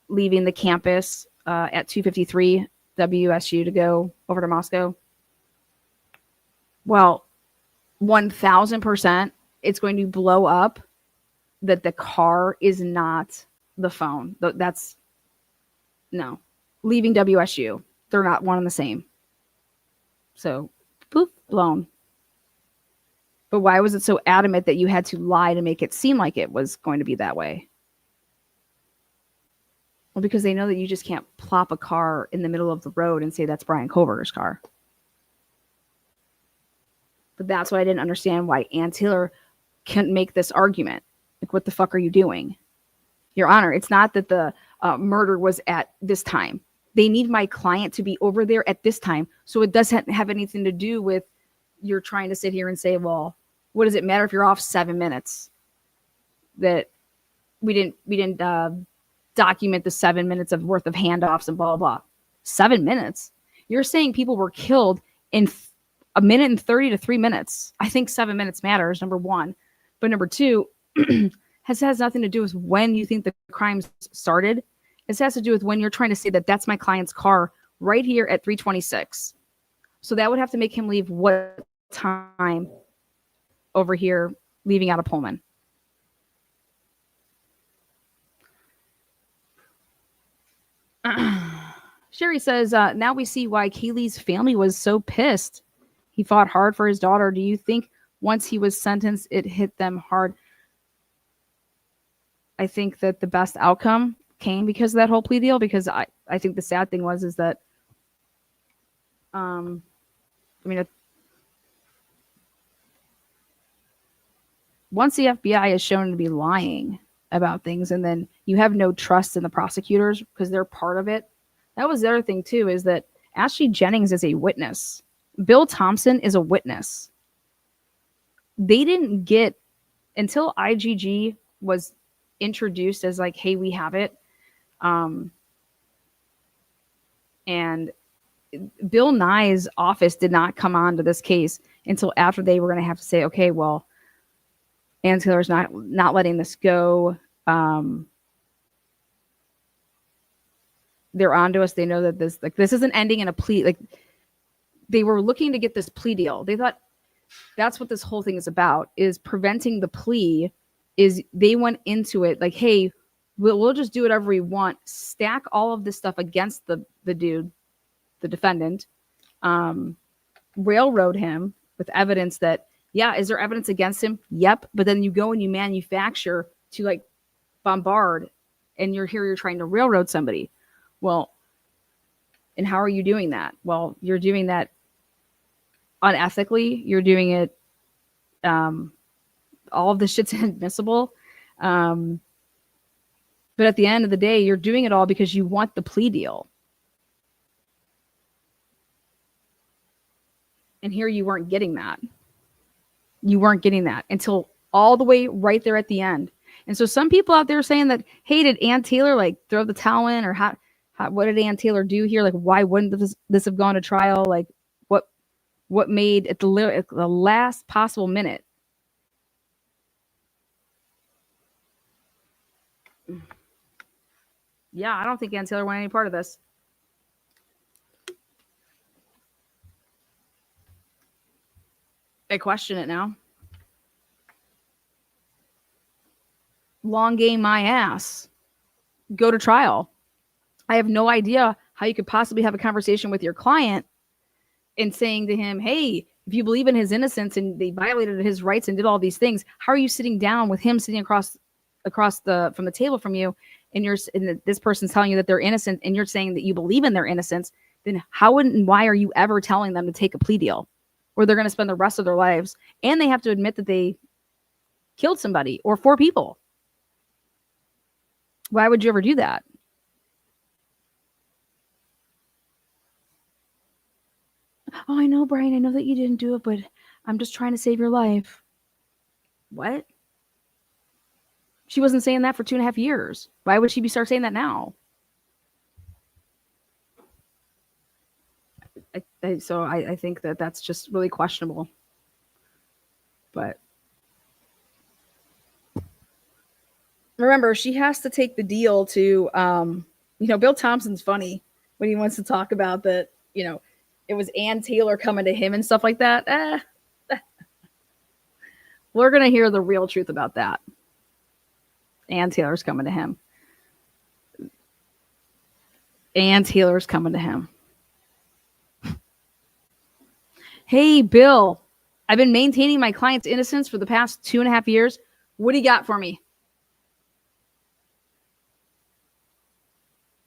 leaving the campus at 253 WSU to go over to Moscow. Well, 1000% it's going to blow up that the car is not the phone. That's no. Leaving WSU. They're not one and the same. So, poof, blown. But why was it so adamant that you had to lie to make it seem like it was going to be that way? Well, because they know that you just can't plop a car in the middle of the road and say that's Bryan Kohberger's car. But that's what I didn't understand, why Ann Taylor can't make this argument. Like, what the fuck are you doing? Your Honor, it's not that the murder was at this time. They need my client to be over there at this time. So it doesn't have anything to do with you're trying to sit here and say, well, what does it matter if you're off 7 minutes? That we didn't document the 7 minutes of worth of handoffs and blah, blah, blah. 7 minutes. You're saying people were killed in a minute and 30 to 3 minutes. I think 7 minutes matters, number one. But number two, has nothing to do with when you think the crimes started. It has to do with when you're trying to say that that's my client's car right here at 3:26. So that would have to make him leave what time over here, leaving out of Pullman? Sherry says, now we see why Kaylee's family was so pissed. He fought hard for his daughter. Do you think once he was sentenced, it hit them hard? I think that the best outcome came because of that whole plea deal, because I think the sad thing is that, once the FBI is shown to be lying about things, and then you have no trust in the prosecutors because they're part of it. That was the other thing too, is that Ashley Jennings is a witness. Bill Thompson is a witness. They didn't get, until IGG was introduced as like, hey, we have it. And Bill Nye's office did not come on to this case until after they were going to have to say, okay, well, Ann Taylor's not letting this go. They're onto us. They know that this isn't ending in a plea. Like, they were looking to get this plea deal. They thought that's what this whole thing is about, is preventing the plea. Is they went into it like, hey, we'll just do whatever we want, stack all of this stuff against the dude, the defendant, railroad him with evidence that, yeah, is there evidence against him? Yep. But then you go and you manufacture to like bombard, and you're trying to railroad somebody. Well, and how are you doing that? Well, you're doing that unethically. You're doing it, all of this shit's inadmissible. But at the end of the day, you're doing it all because you want the plea deal. And here you weren't getting that. You weren't getting that until all the way right there at the end. And so some people out there saying that, hey, did Ann Taylor like throw the towel in, or what did Ann Taylor do here? Like, why wouldn't this have gone to trial? Like, what made at the last possible minute? Yeah, I don't think Ann Taylor wanted any part of this. I question it now. Long game my ass. Go to trial. I have no idea how you could possibly have a conversation with your client and saying to him, hey, if you believe in his innocence and they violated his rights and did all these things, how are you sitting down with him sitting across from the table from you, and this person's telling you that they're innocent, and you're saying that you believe in their innocence? Then how and why are you ever telling them to take a plea deal where they're going to spend the rest of their lives and they have to admit that they killed somebody or 4 people? Why would you ever do that? Oh, I know, Brian. I know that you didn't do it, but I'm just trying to save your life. What? She wasn't saying that for 2.5 years. Why would she start saying that now? I think that that's just really questionable. But remember, she has to take the deal to, Bill Thompson's funny when he wants to talk about that, it was Ann Taylor coming to him and stuff like that. We're going to hear the real truth about that. Ann Taylor's coming to him. Ann Taylor's coming to him. Hey, Bill, I've been maintaining my client's innocence for the past 2.5 years. What do you got for me?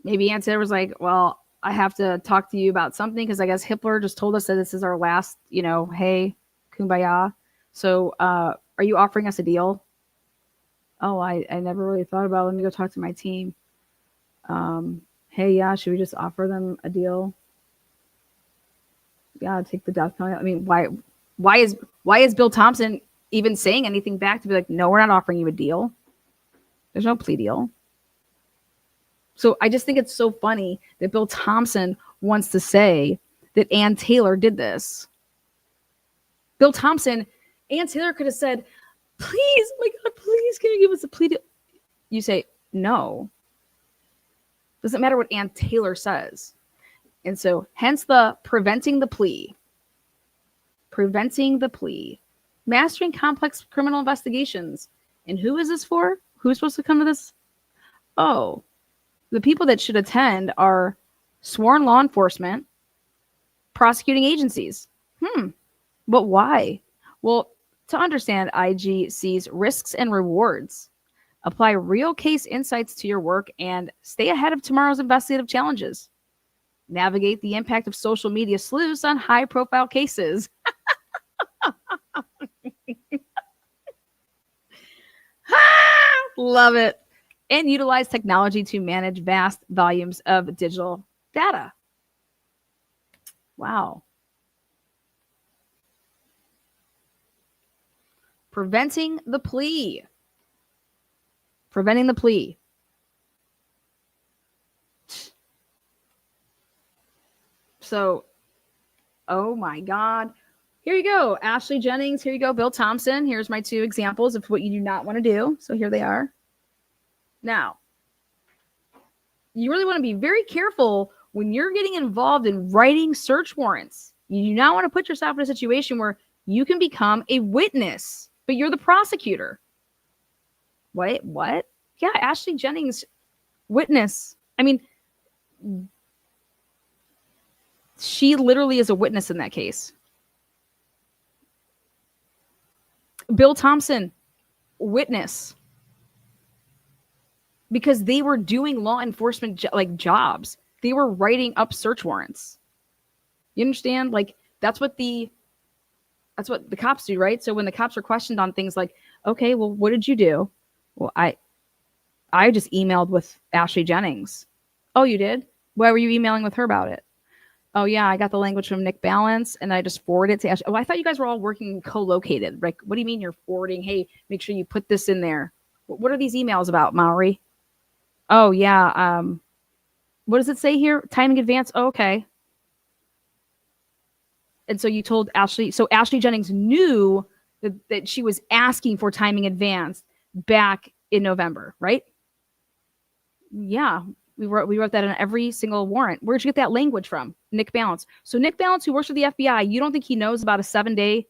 Maybe Ann Taylor was like, well, I have to talk to you about something because I guess Hitler just told us that this is our last, hey, kumbaya. So are you offering us a deal? Oh, I never really thought about it. Let me go talk to my team. Hey, yeah, should we just offer them a deal? Yeah, take the death penalty. I mean, why is Bill Thompson even saying anything back to be like, no, we're not offering you a deal. There's no plea deal. So I just think it's so funny that Bill Thompson wants to say that Ann Taylor did this. Bill Thompson, Ann Taylor could have said, please, my God, please, can you give us a plea deal? You say, no. Doesn't matter what Ann Taylor says. And so hence the preventing the plea. Preventing the plea. Mastering complex criminal investigations. And who is this for? Who's supposed to come to this? Oh, the people that should attend are sworn law enforcement, prosecuting agencies. But why? Well, to understand IGC's risks and rewards, apply real case insights to your work and stay ahead of tomorrow's investigative challenges. Navigate the impact of social media sleuths on high-profile cases. Love it. And utilize technology to manage vast volumes of digital data. Wow. Preventing the plea. Preventing the plea. So, oh my God. Here you go, Ashley Jennings. Here you go, Bill Thompson. Here's my two examples of what you do not want to do. So here they are. Now, you really want to be very careful when you're getting involved in writing search warrants. You do not want to put yourself in a situation where you can become a witness, but you're the prosecutor. What? Yeah, Ashley Jennings, witness. I mean, she literally is a witness in that case. Bill Thompson, witness. Because they were doing law enforcement jobs. They were writing up search warrants. You understand? Like that's what the cops do, right? So when the cops are questioned on things like, okay, well, what did you do? Well, I just emailed with Ashley Jennings. Oh, you did? Why were you emailing with her about it? Oh yeah, I got the language from Nick Balance and I just forwarded it to Ashley. Oh, I thought you guys were all working co-located. Like, what do you mean you're forwarding? Hey, make sure you put this in there. What are these emails about, Maury? Oh yeah. What does it say here? Timing advance. Oh, okay. And so you told Ashley. So Ashley Jennings knew that she was asking for timing advance back in November, right? Yeah. We wrote that in every single warrant. Where'd you get that language from? Nick Balance. So Nick Balance, who works for the FBI, you don't think he knows about a 7-day?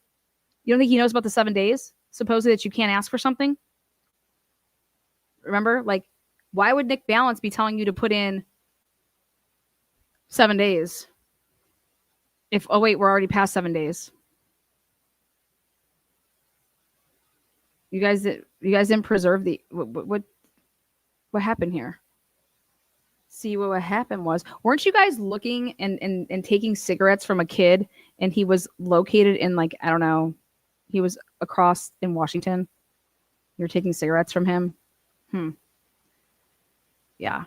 You don't think he knows about the 7 days? Supposedly that you can't ask for something? Remember? Like, why would Nick Balance be telling you to put in 7 days? Oh wait, we're already past 7 days. You guys didn't preserve the what happened here? See, what happened was, weren't you guys looking and taking cigarettes from a kid and he was located in like, I don't know, he was across in Washington. You're taking cigarettes from him. Yeah.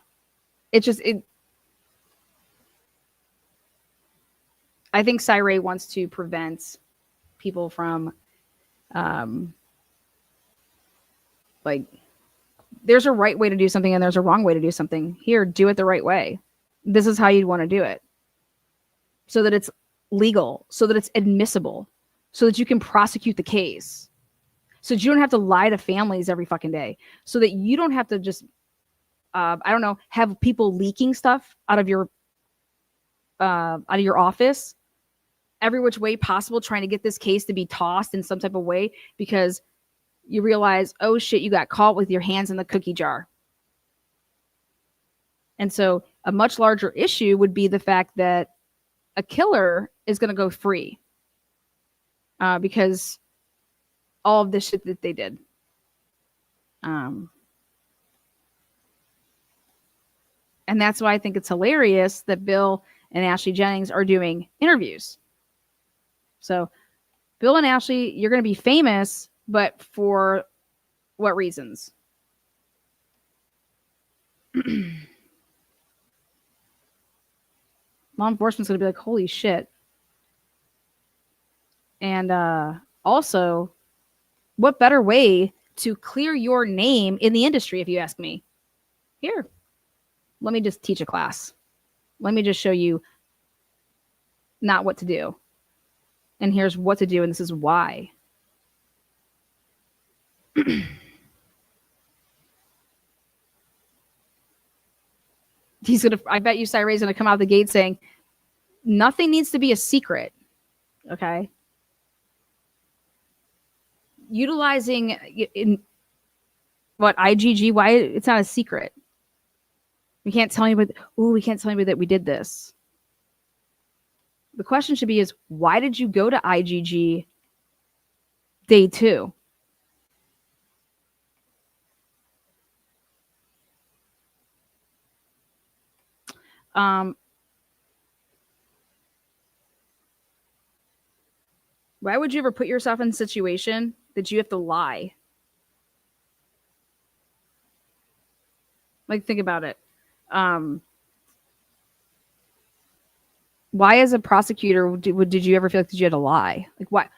I think Cyray wants to prevent people from there's a right way to do something and there's a wrong way to do something. Here, do it the right way. This is how you'd want to do it. So that it's legal, so that it's admissible, so that you can prosecute the case. So that you don't have to lie to families every fucking day. So that you don't have to just, have people leaking stuff out of your office every which way possible, trying to get this case to be tossed in some type of way because you realize, oh shit, you got caught with your hands in the cookie jar. And so a much larger issue would be the fact that a killer is going to go free because all of this shit that they did. And that's why I think it's hilarious that Bill and Ashley Jennings are doing interviews. So Bill and Ashley, you're going to be famous, but for what reasons? Law enforcement's going to be like, holy shit. And also, what better way to clear your name in the industry, if you ask me? Here, let me just teach a class. Let me just show you not what to do. And here's what to do, and this is why. I bet you Cyray's gonna come out the gate saying, nothing needs to be a secret. Okay. Utilizing in what IGG, why it's not a secret. We can't tell anybody, we can't tell anybody that we did this. The question should be is, why did you go to IGG day 2? Why would you ever put yourself in a situation that you have to lie? Like, think about it. Why, as a prosecutor, did you ever feel like you had to lie? Like, why?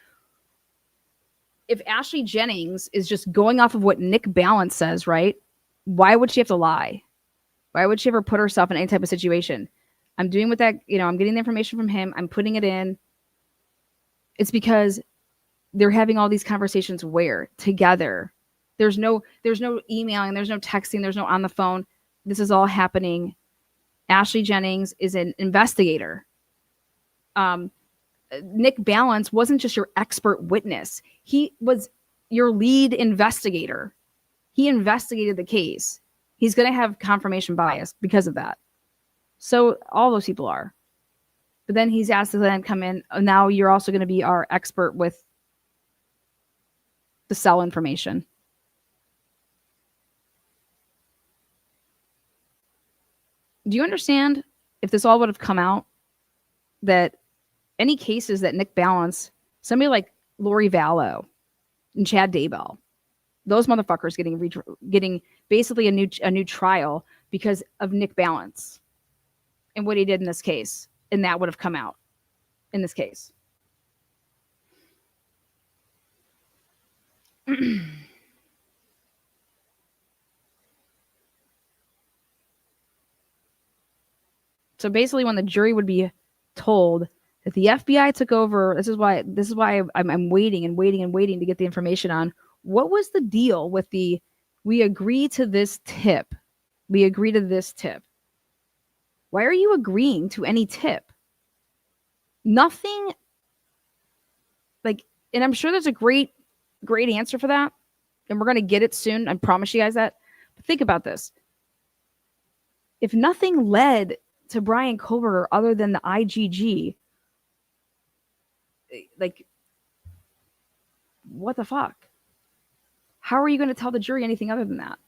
If Ashley Jennings is just going off of what Nick Balance says, right? Why would she have to lie? Why would she ever put herself in any type of situation? I'm doing with that, I'm getting the information from him. I'm putting it in. It's because they're having all these conversations where? Together. There's no emailing, there's no texting, there's no on the phone. This is all happening. Ashley Jennings is an investigator. Nick Balance wasn't just your expert witness. He was your lead investigator. He investigated the case. He's going to have confirmation bias because of that. So all those people are. But then he's asked to then come in. Now you're also going to be our expert with the cell information. Do you understand if this all would have come out that any cases that Nick Balance, somebody like Lori Vallow and Chad Daybell, those motherfuckers getting basically a new trial because of Nick Balance and what he did in this case, and that would have come out in this case. So basically, when the jury would be told that the FBI took over, this is why I'm waiting and waiting and waiting to get the information on what was the deal with the we agree to this tip. We agree to this tip. Why are you agreeing to any tip? Nothing like, and I'm sure there's a great answer for that. And we're going to get it soon. I promise you guys that. But think about this. If nothing led to Bryan Kohberger other than the IGG, like, what the fuck? How are you going to tell the jury anything other than that?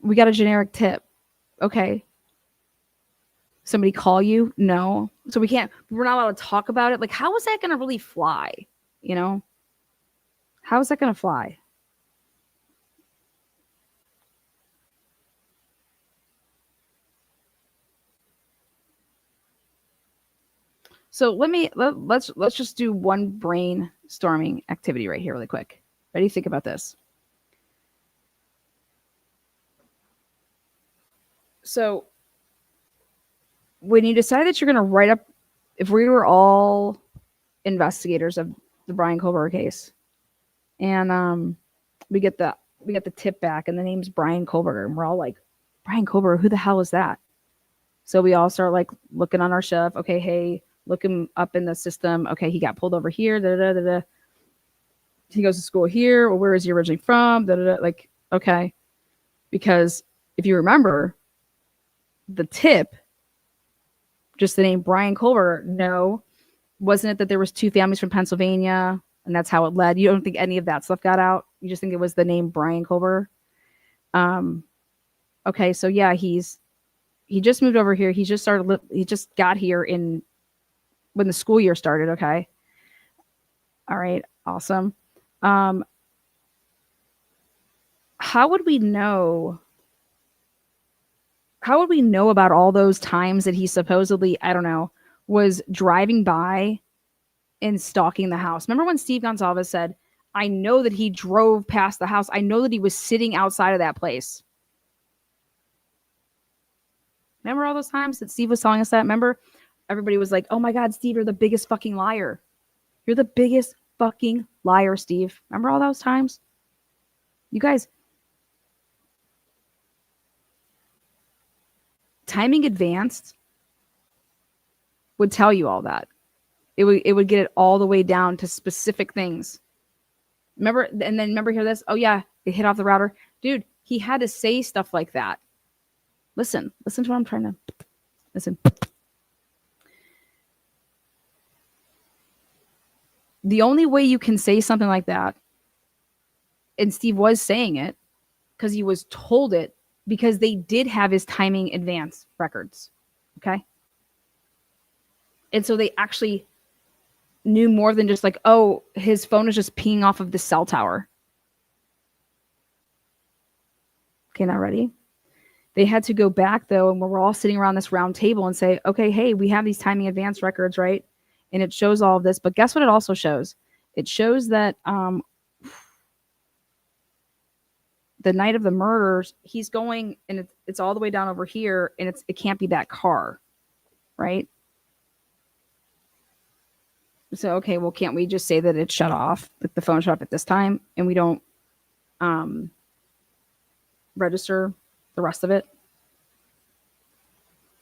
We got a generic tip. Okay. Somebody call you? No. So we're not allowed to talk about it. Like, how is that going to really fly? How is that going to fly? So let's just do one brainstorming activity right here really quick. Ready? Think about this. So when you decide that you're going to write up, if we were all investigators of the Bryan Kohberger case, and we get the tip back, and the name's Bryan Kohberger, and we're all like, Bryan Kohberger, who the hell is that? So we all start like looking on our shelf. Okay, hey, look him up in the system. Okay, he got pulled over here. Da, da, da, da. He goes to school here. Well, where is he originally from? Da, da, da. Like, okay, because if you remember, the tip, just the name Bryan Kohberger, no, wasn't it that there was 2 families from Pennsylvania, and that's how it led? You don't think any of that stuff got out? You just think it was the name Bryan Kohberger? Okay, so yeah, he just moved over here. He just got here when the school year started. Okay. All right. Awesome. How would we know about all those times that he supposedly, I don't know, was driving by and stalking the house? Remember when Steve Gonsalves said, I know that he drove past the house. I know that he was sitting outside of that place. Remember all those times that Steve was telling us that? Remember? Everybody was like, oh my God, Steve, you're the biggest fucking liar. You're the biggest fucking liar, Steve. Remember all those times? You guys, timing advanced would tell you all that. It would get it all the way down to specific things. Remember, and then remember, hear this? Oh yeah, it hit off the router. Dude, he had to say stuff like that. Listen to what I'm trying to listen. The only way you can say something like that, and Steve was saying it because he was told it, because they did have his timing advance records. Okay. And so they actually knew more than just like, oh, his phone is just pinging off of the cell tower. Okay, now ready? They had to go back though, and we're all sitting around this round table and say, okay, hey, we have these timing advance records, right? And it shows all of this, but guess what it also shows? It shows that the night of the murders, he's going, and it's all the way down over here, and it can't be that car, right? So, okay, well, can't we just say that it shut off, that the phone shut off at this time, and we don't register the rest of it?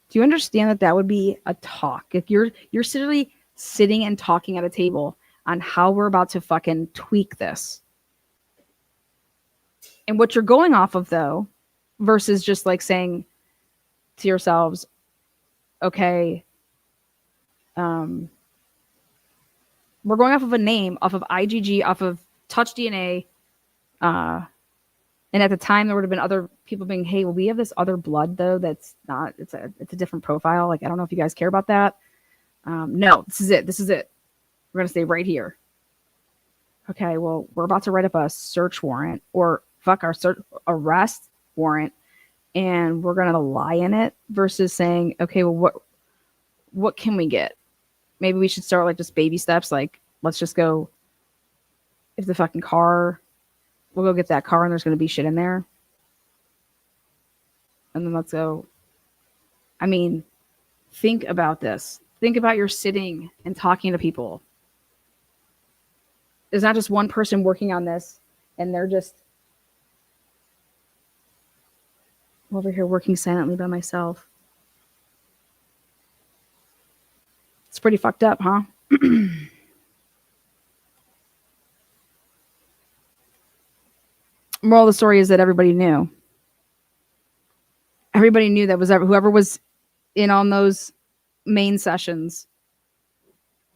Do you understand that that would be a talk? If you're sitting and talking at a table on how we're about to fucking tweak this. And what you're going off of, though, versus just like saying to yourselves, okay, we're going off of a name, off of IgG, off of Touch DNA. And at the time, there would have been other people being, hey, well, we have this other blood, though, that's not, it's a different profile. Like, I don't know if you guys care about that. No, this is it. This is it. We're going to stay right here. Okay, well, we're about to write up a search warrant, or fuck, our arrest warrant, and we're going to lie in it versus saying, okay, well, what can we get? Maybe we should start like just baby steps. Like, let's just go, if the fucking car, we'll go get that car and there's going to be shit in there. And then let's go. I mean, think about this. Think about your sitting and talking to people. There's not just one person working on this and they're just over here working silently by myself. It's pretty fucked up, huh? Moral of the story is that everybody knew. Everybody knew that was whoever was in on those main sessions,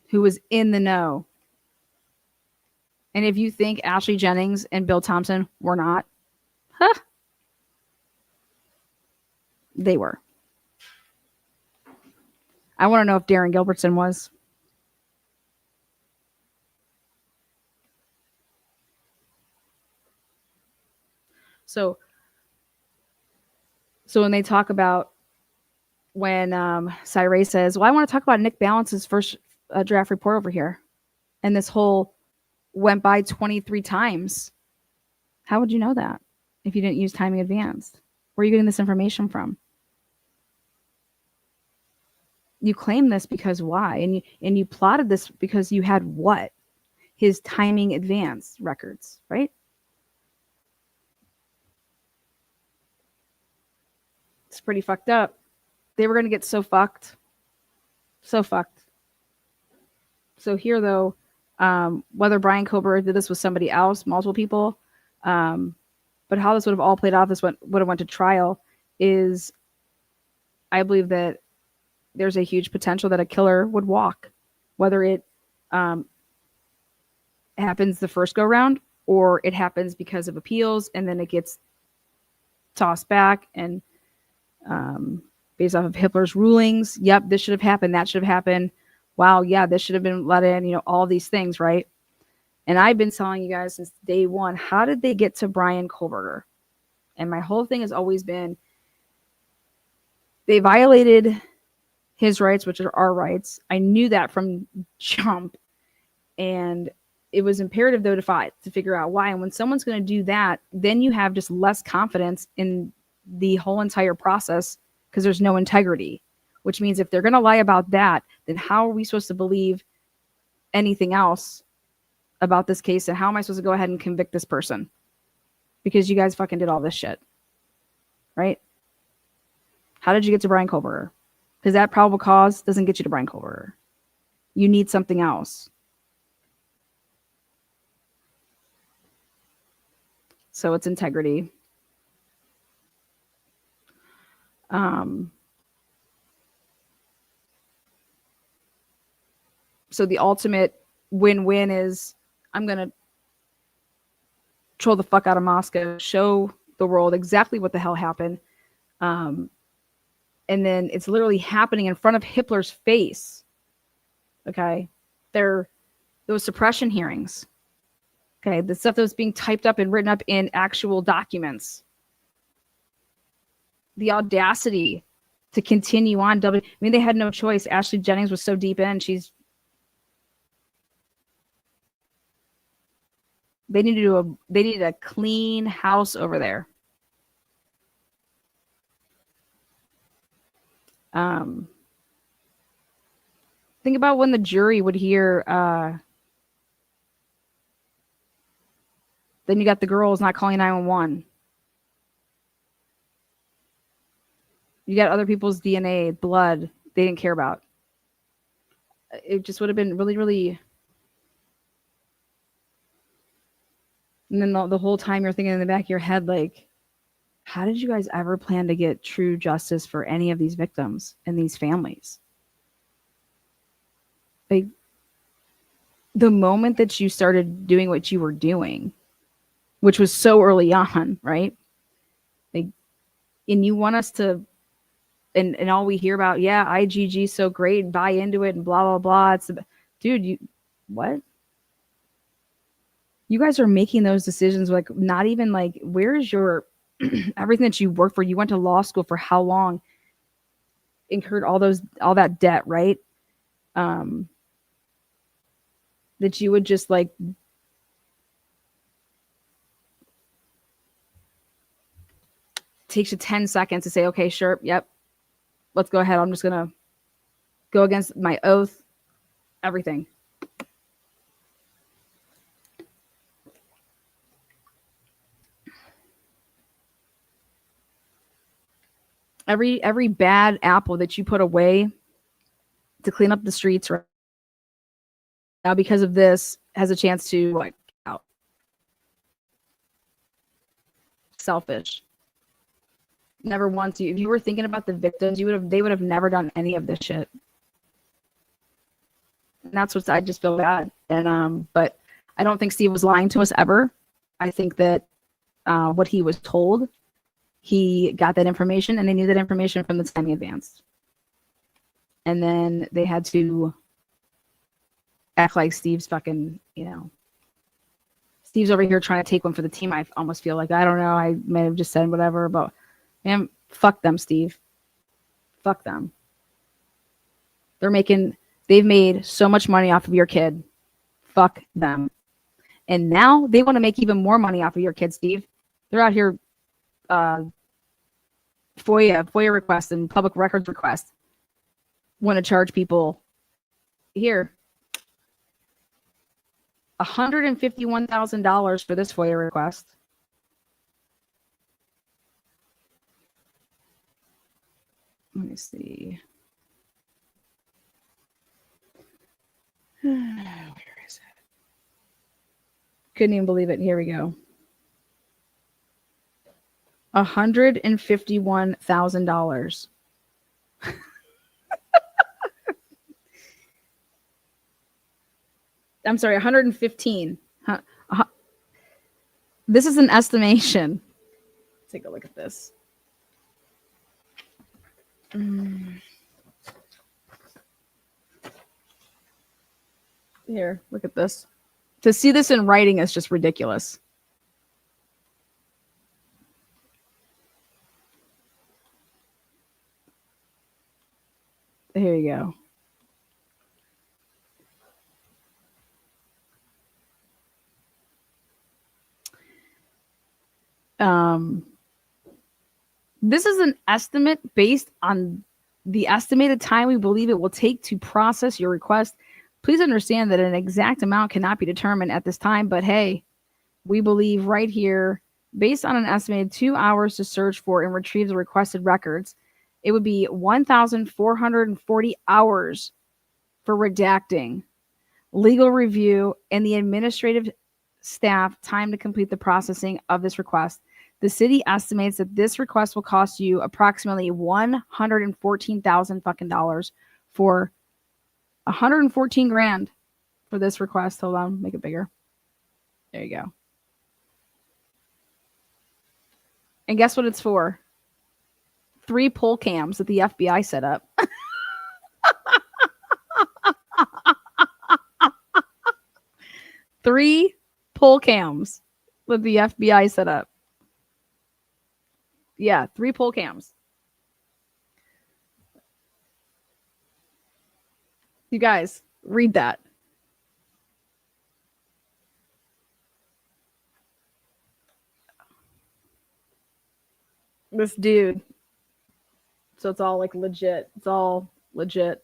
who was in the know. And if you think Ashley Jennings and Bill Thompson were not, huh? They were. I want to know if Darren Gilbertson was. So when they talk about when Cyree says, well, I want to talk about Nick Balance's first draft report over here. And this whole went by 23 times. How would you know that if you didn't use timing advanced? Where are you getting this information from? You claim this because why? And you plotted this because you had what? His timing advanced records, right? It's pretty fucked up. They were going to get so fucked. So fucked. So here, though, whether Bryan Kohberger did this with somebody else, multiple people, but how this would have all played out, this would have went to trial, is I believe that there's a huge potential that a killer would walk, whether it happens the first go round or it happens because of appeals and then it gets tossed back and based off of Hitler's rulings. Yep, this should have happened. That should have happened. Wow, yeah, this should have been let in, all these things, right? And I've been telling you guys since day one, how did they get to Bryan Kohberger? And my whole thing has always been, they violated his rights, which are our rights. I knew that from jump. And it was imperative, though, to figure out why. And when someone's going to do that, then you have just less confidence in the whole entire process because there's no integrity, which means if they're going to lie about that, then how are we supposed to believe anything else about this case? And how am I supposed to go ahead and convict this person? Because you guys fucking did all this shit, right? How did you get to Bryan Kohberger? Because that probable cause doesn't get you to Bryan Kohberger. You need something else. So it's integrity. So the ultimate win-win is I'm going to troll the fuck out of Moscow, show the world exactly what the hell happened. And then it's literally happening in front of Hitler's face. Okay. Those suppression hearings. Okay. The stuff that was being typed up and written up in actual documents. The audacity to continue on. I mean, they had no choice. Ashley Jennings was so deep in. They needed a clean house over there. Think about when the jury would hear, then you got the girls not calling 911. You got other people's DNA, blood they didn't care about. It just would have been really, really. And then the whole time you're thinking in the back of your head, like, how did you guys ever plan to get true justice for any of these victims and these families? Like, the moment that you started doing what you were doing, which was so early on, right? Like, and you want us to, and all we hear about, yeah, IgG so great, buy into it and blah, blah, blah. Dude, what? You guys are making those decisions, like, not even like, where's your everything that you worked for? You went to law school for how long? Incurred all that debt, right? That you would just like takes you 10 seconds to say, okay, sure, yep, let's go ahead. I'm just gonna go against my oath, everything. Every bad apple that you put away to clean up the streets right now because of this has a chance to like out. Selfish. Never once if you were thinking about the victims, they would have never done any of this shit. And that's what I just feel bad. And but I don't think Steve was lying to us ever. I think that what he was told, he got that information, and they knew that information from the time he advanced. And then they had to act like Steve's fucking, Steve's over here trying to take one for the team. I almost feel like, I don't know, I may have just said whatever, but man, fuck them, Steve. Fuck them. They've made so much money off of your kid. Fuck them. And now they want to make even more money off of your kid, Steve. They're out here FOIA requests and public records requests. Want to charge people here $151,000 for this FOIA request. Let me see. Where is it? Couldn't even believe it. Here we go. $151,000. I'm sorry, 115. This is an estimation. Take a look at this. Here, look at this. To see this in writing is just ridiculous. Here you go. This is an estimate based on the estimated time we believe it will take to process your request. Please understand that an exact amount cannot be determined at this time, but hey, we believe right here, based on an estimated 2 hours to search for and retrieve the requested records, it would be 1,440 hours for redacting, legal review, and the administrative staff time to complete the processing of this request. The city estimates that this request will cost you approximately $114,000 fucking dollars for 114 grand for this request. Hold on, make it bigger. There you go. And guess what it's for? 3 poll cams that the FBI set up. 3 poll cams that the FBI set up. Yeah, 3 poll cams. You guys, read that. This dude. So it's all like legit. It's all legit.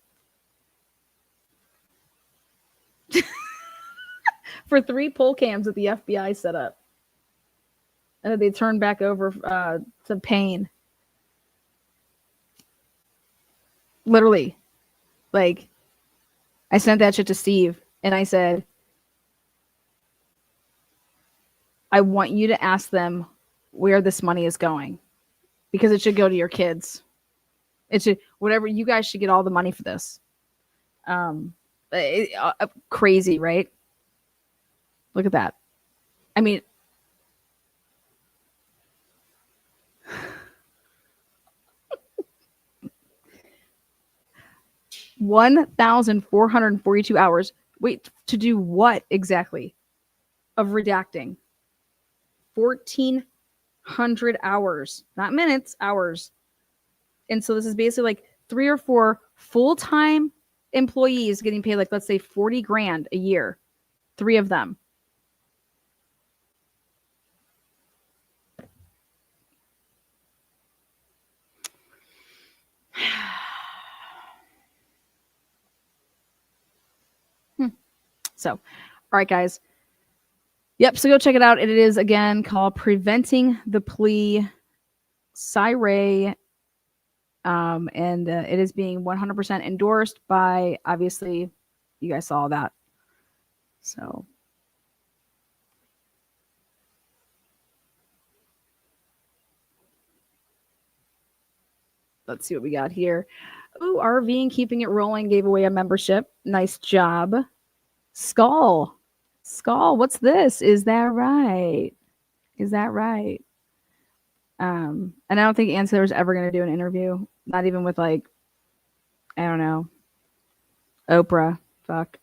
For 3 poll cams that the FBI set up. And that they turned back over to Payne. Literally. Like, I sent that shit to Steve. And I said, I want you to ask them where this money is going. Because it should go to your kids. It should, whatever, you guys should get all the money for this. Crazy, right? Look at that. I mean, $1,442 hours. Wait, to do what exactly? Of redacting. 1,400 hours, not minutes, hours. And so this is basically like 3 or 4 full-time employees getting paid, like, let's say 40 grand a year. 3 of them. So, all right, guys. Yep, so go check it out. It is, again, called Preventing the Plea, Cyray, and it is being 100% endorsed by, obviously, you guys saw that. So, let's see what we got here. Ooh, RV and Keeping It Rolling gave away a membership. Nice job. Skull, what's this? Is that right? Is that right? And I don't think Anciller's ever going to do an interview. Not even with, like, I don't know, Oprah. Fuck.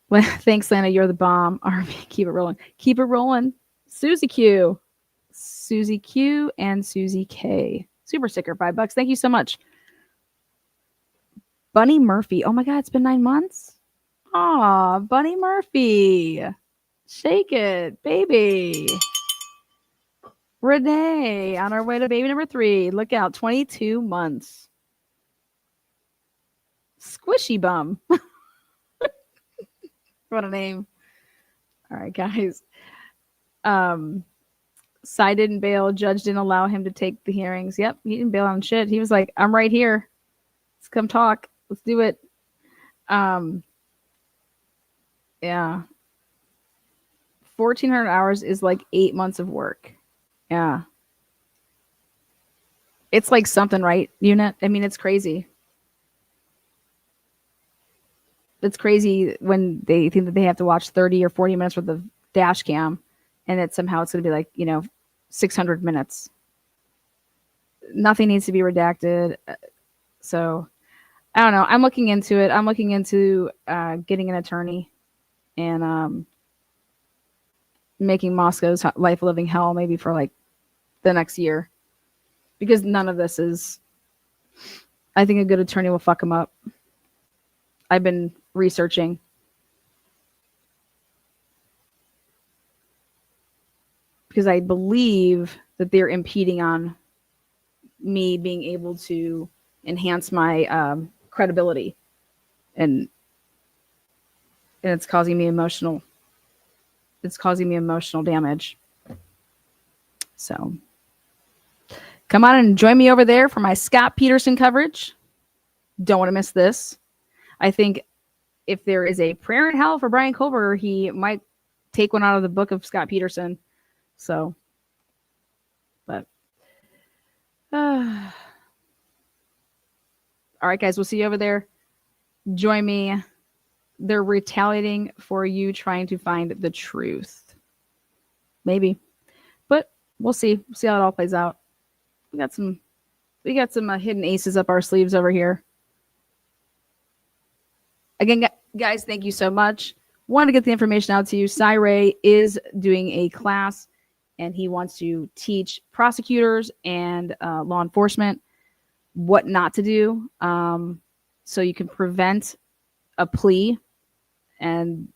Well, thanks, Lana. You're the bomb. RV, keep it rolling. Keep it rolling. Susie Q, and Susie K. Super sticker, $5. Thank you so much. Bunny Murphy. Oh my God, it's been 9 months. Aw, Bunny Murphy. Shake it, baby. Renee, on our way to baby number 3. Look out, 22 months. Squishy Bum. What a name. All right, guys. Cy didn't bail. Judge didn't allow him to take the hearings. Yep, he didn't bail on shit. He was like, I'm right here. Let's come talk. Let's do it. Yeah. 1,400 hours is like 8 months of work. Yeah. It's like something, right, unit? I mean, it's crazy. It's crazy when they think that they have to watch 30 or 40 minutes worth of dash cam, and that somehow it's going to be like, 600 minutes. Nothing needs to be redacted. So I don't know. I'm looking into it. I'm looking into getting an attorney and making Moscow's life a living hell maybe for like the next year. Because none of this is, I think a good attorney will fuck him up. I've been researching. Because I believe that they're impeding on me being able to enhance my credibility, and it's causing me emotional. It's causing me emotional damage. So come on and join me over there for my Scott Peterson coverage. Don't want to miss this. I think if there is a prayer in hell for Bryan Kohberger, he might take one out of the book of Scott Peterson. So, but all right, guys, we'll see you over there. Join me. They're retaliating for you trying to find the truth. Maybe, but we'll see. We'll see how it all plays out. We got some hidden aces up our sleeves over here. Again, guys, thank you so much. Wanted to get the information out to you. Cy is doing a class, and he wants to teach prosecutors and law enforcement what not to do, so you can prevent a plea, and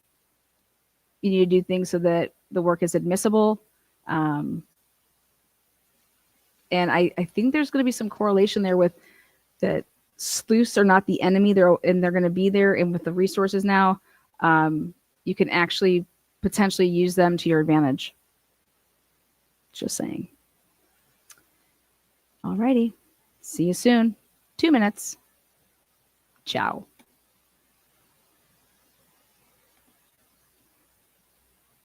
you need to do things so that the work is admissible. And I think there's going to be some correlation there with that. Sleuths are not the enemy. They're going to be there, and with the resources now, you can actually potentially use them to your advantage. Just saying. All righty. See you soon. 2 minutes. Ciao.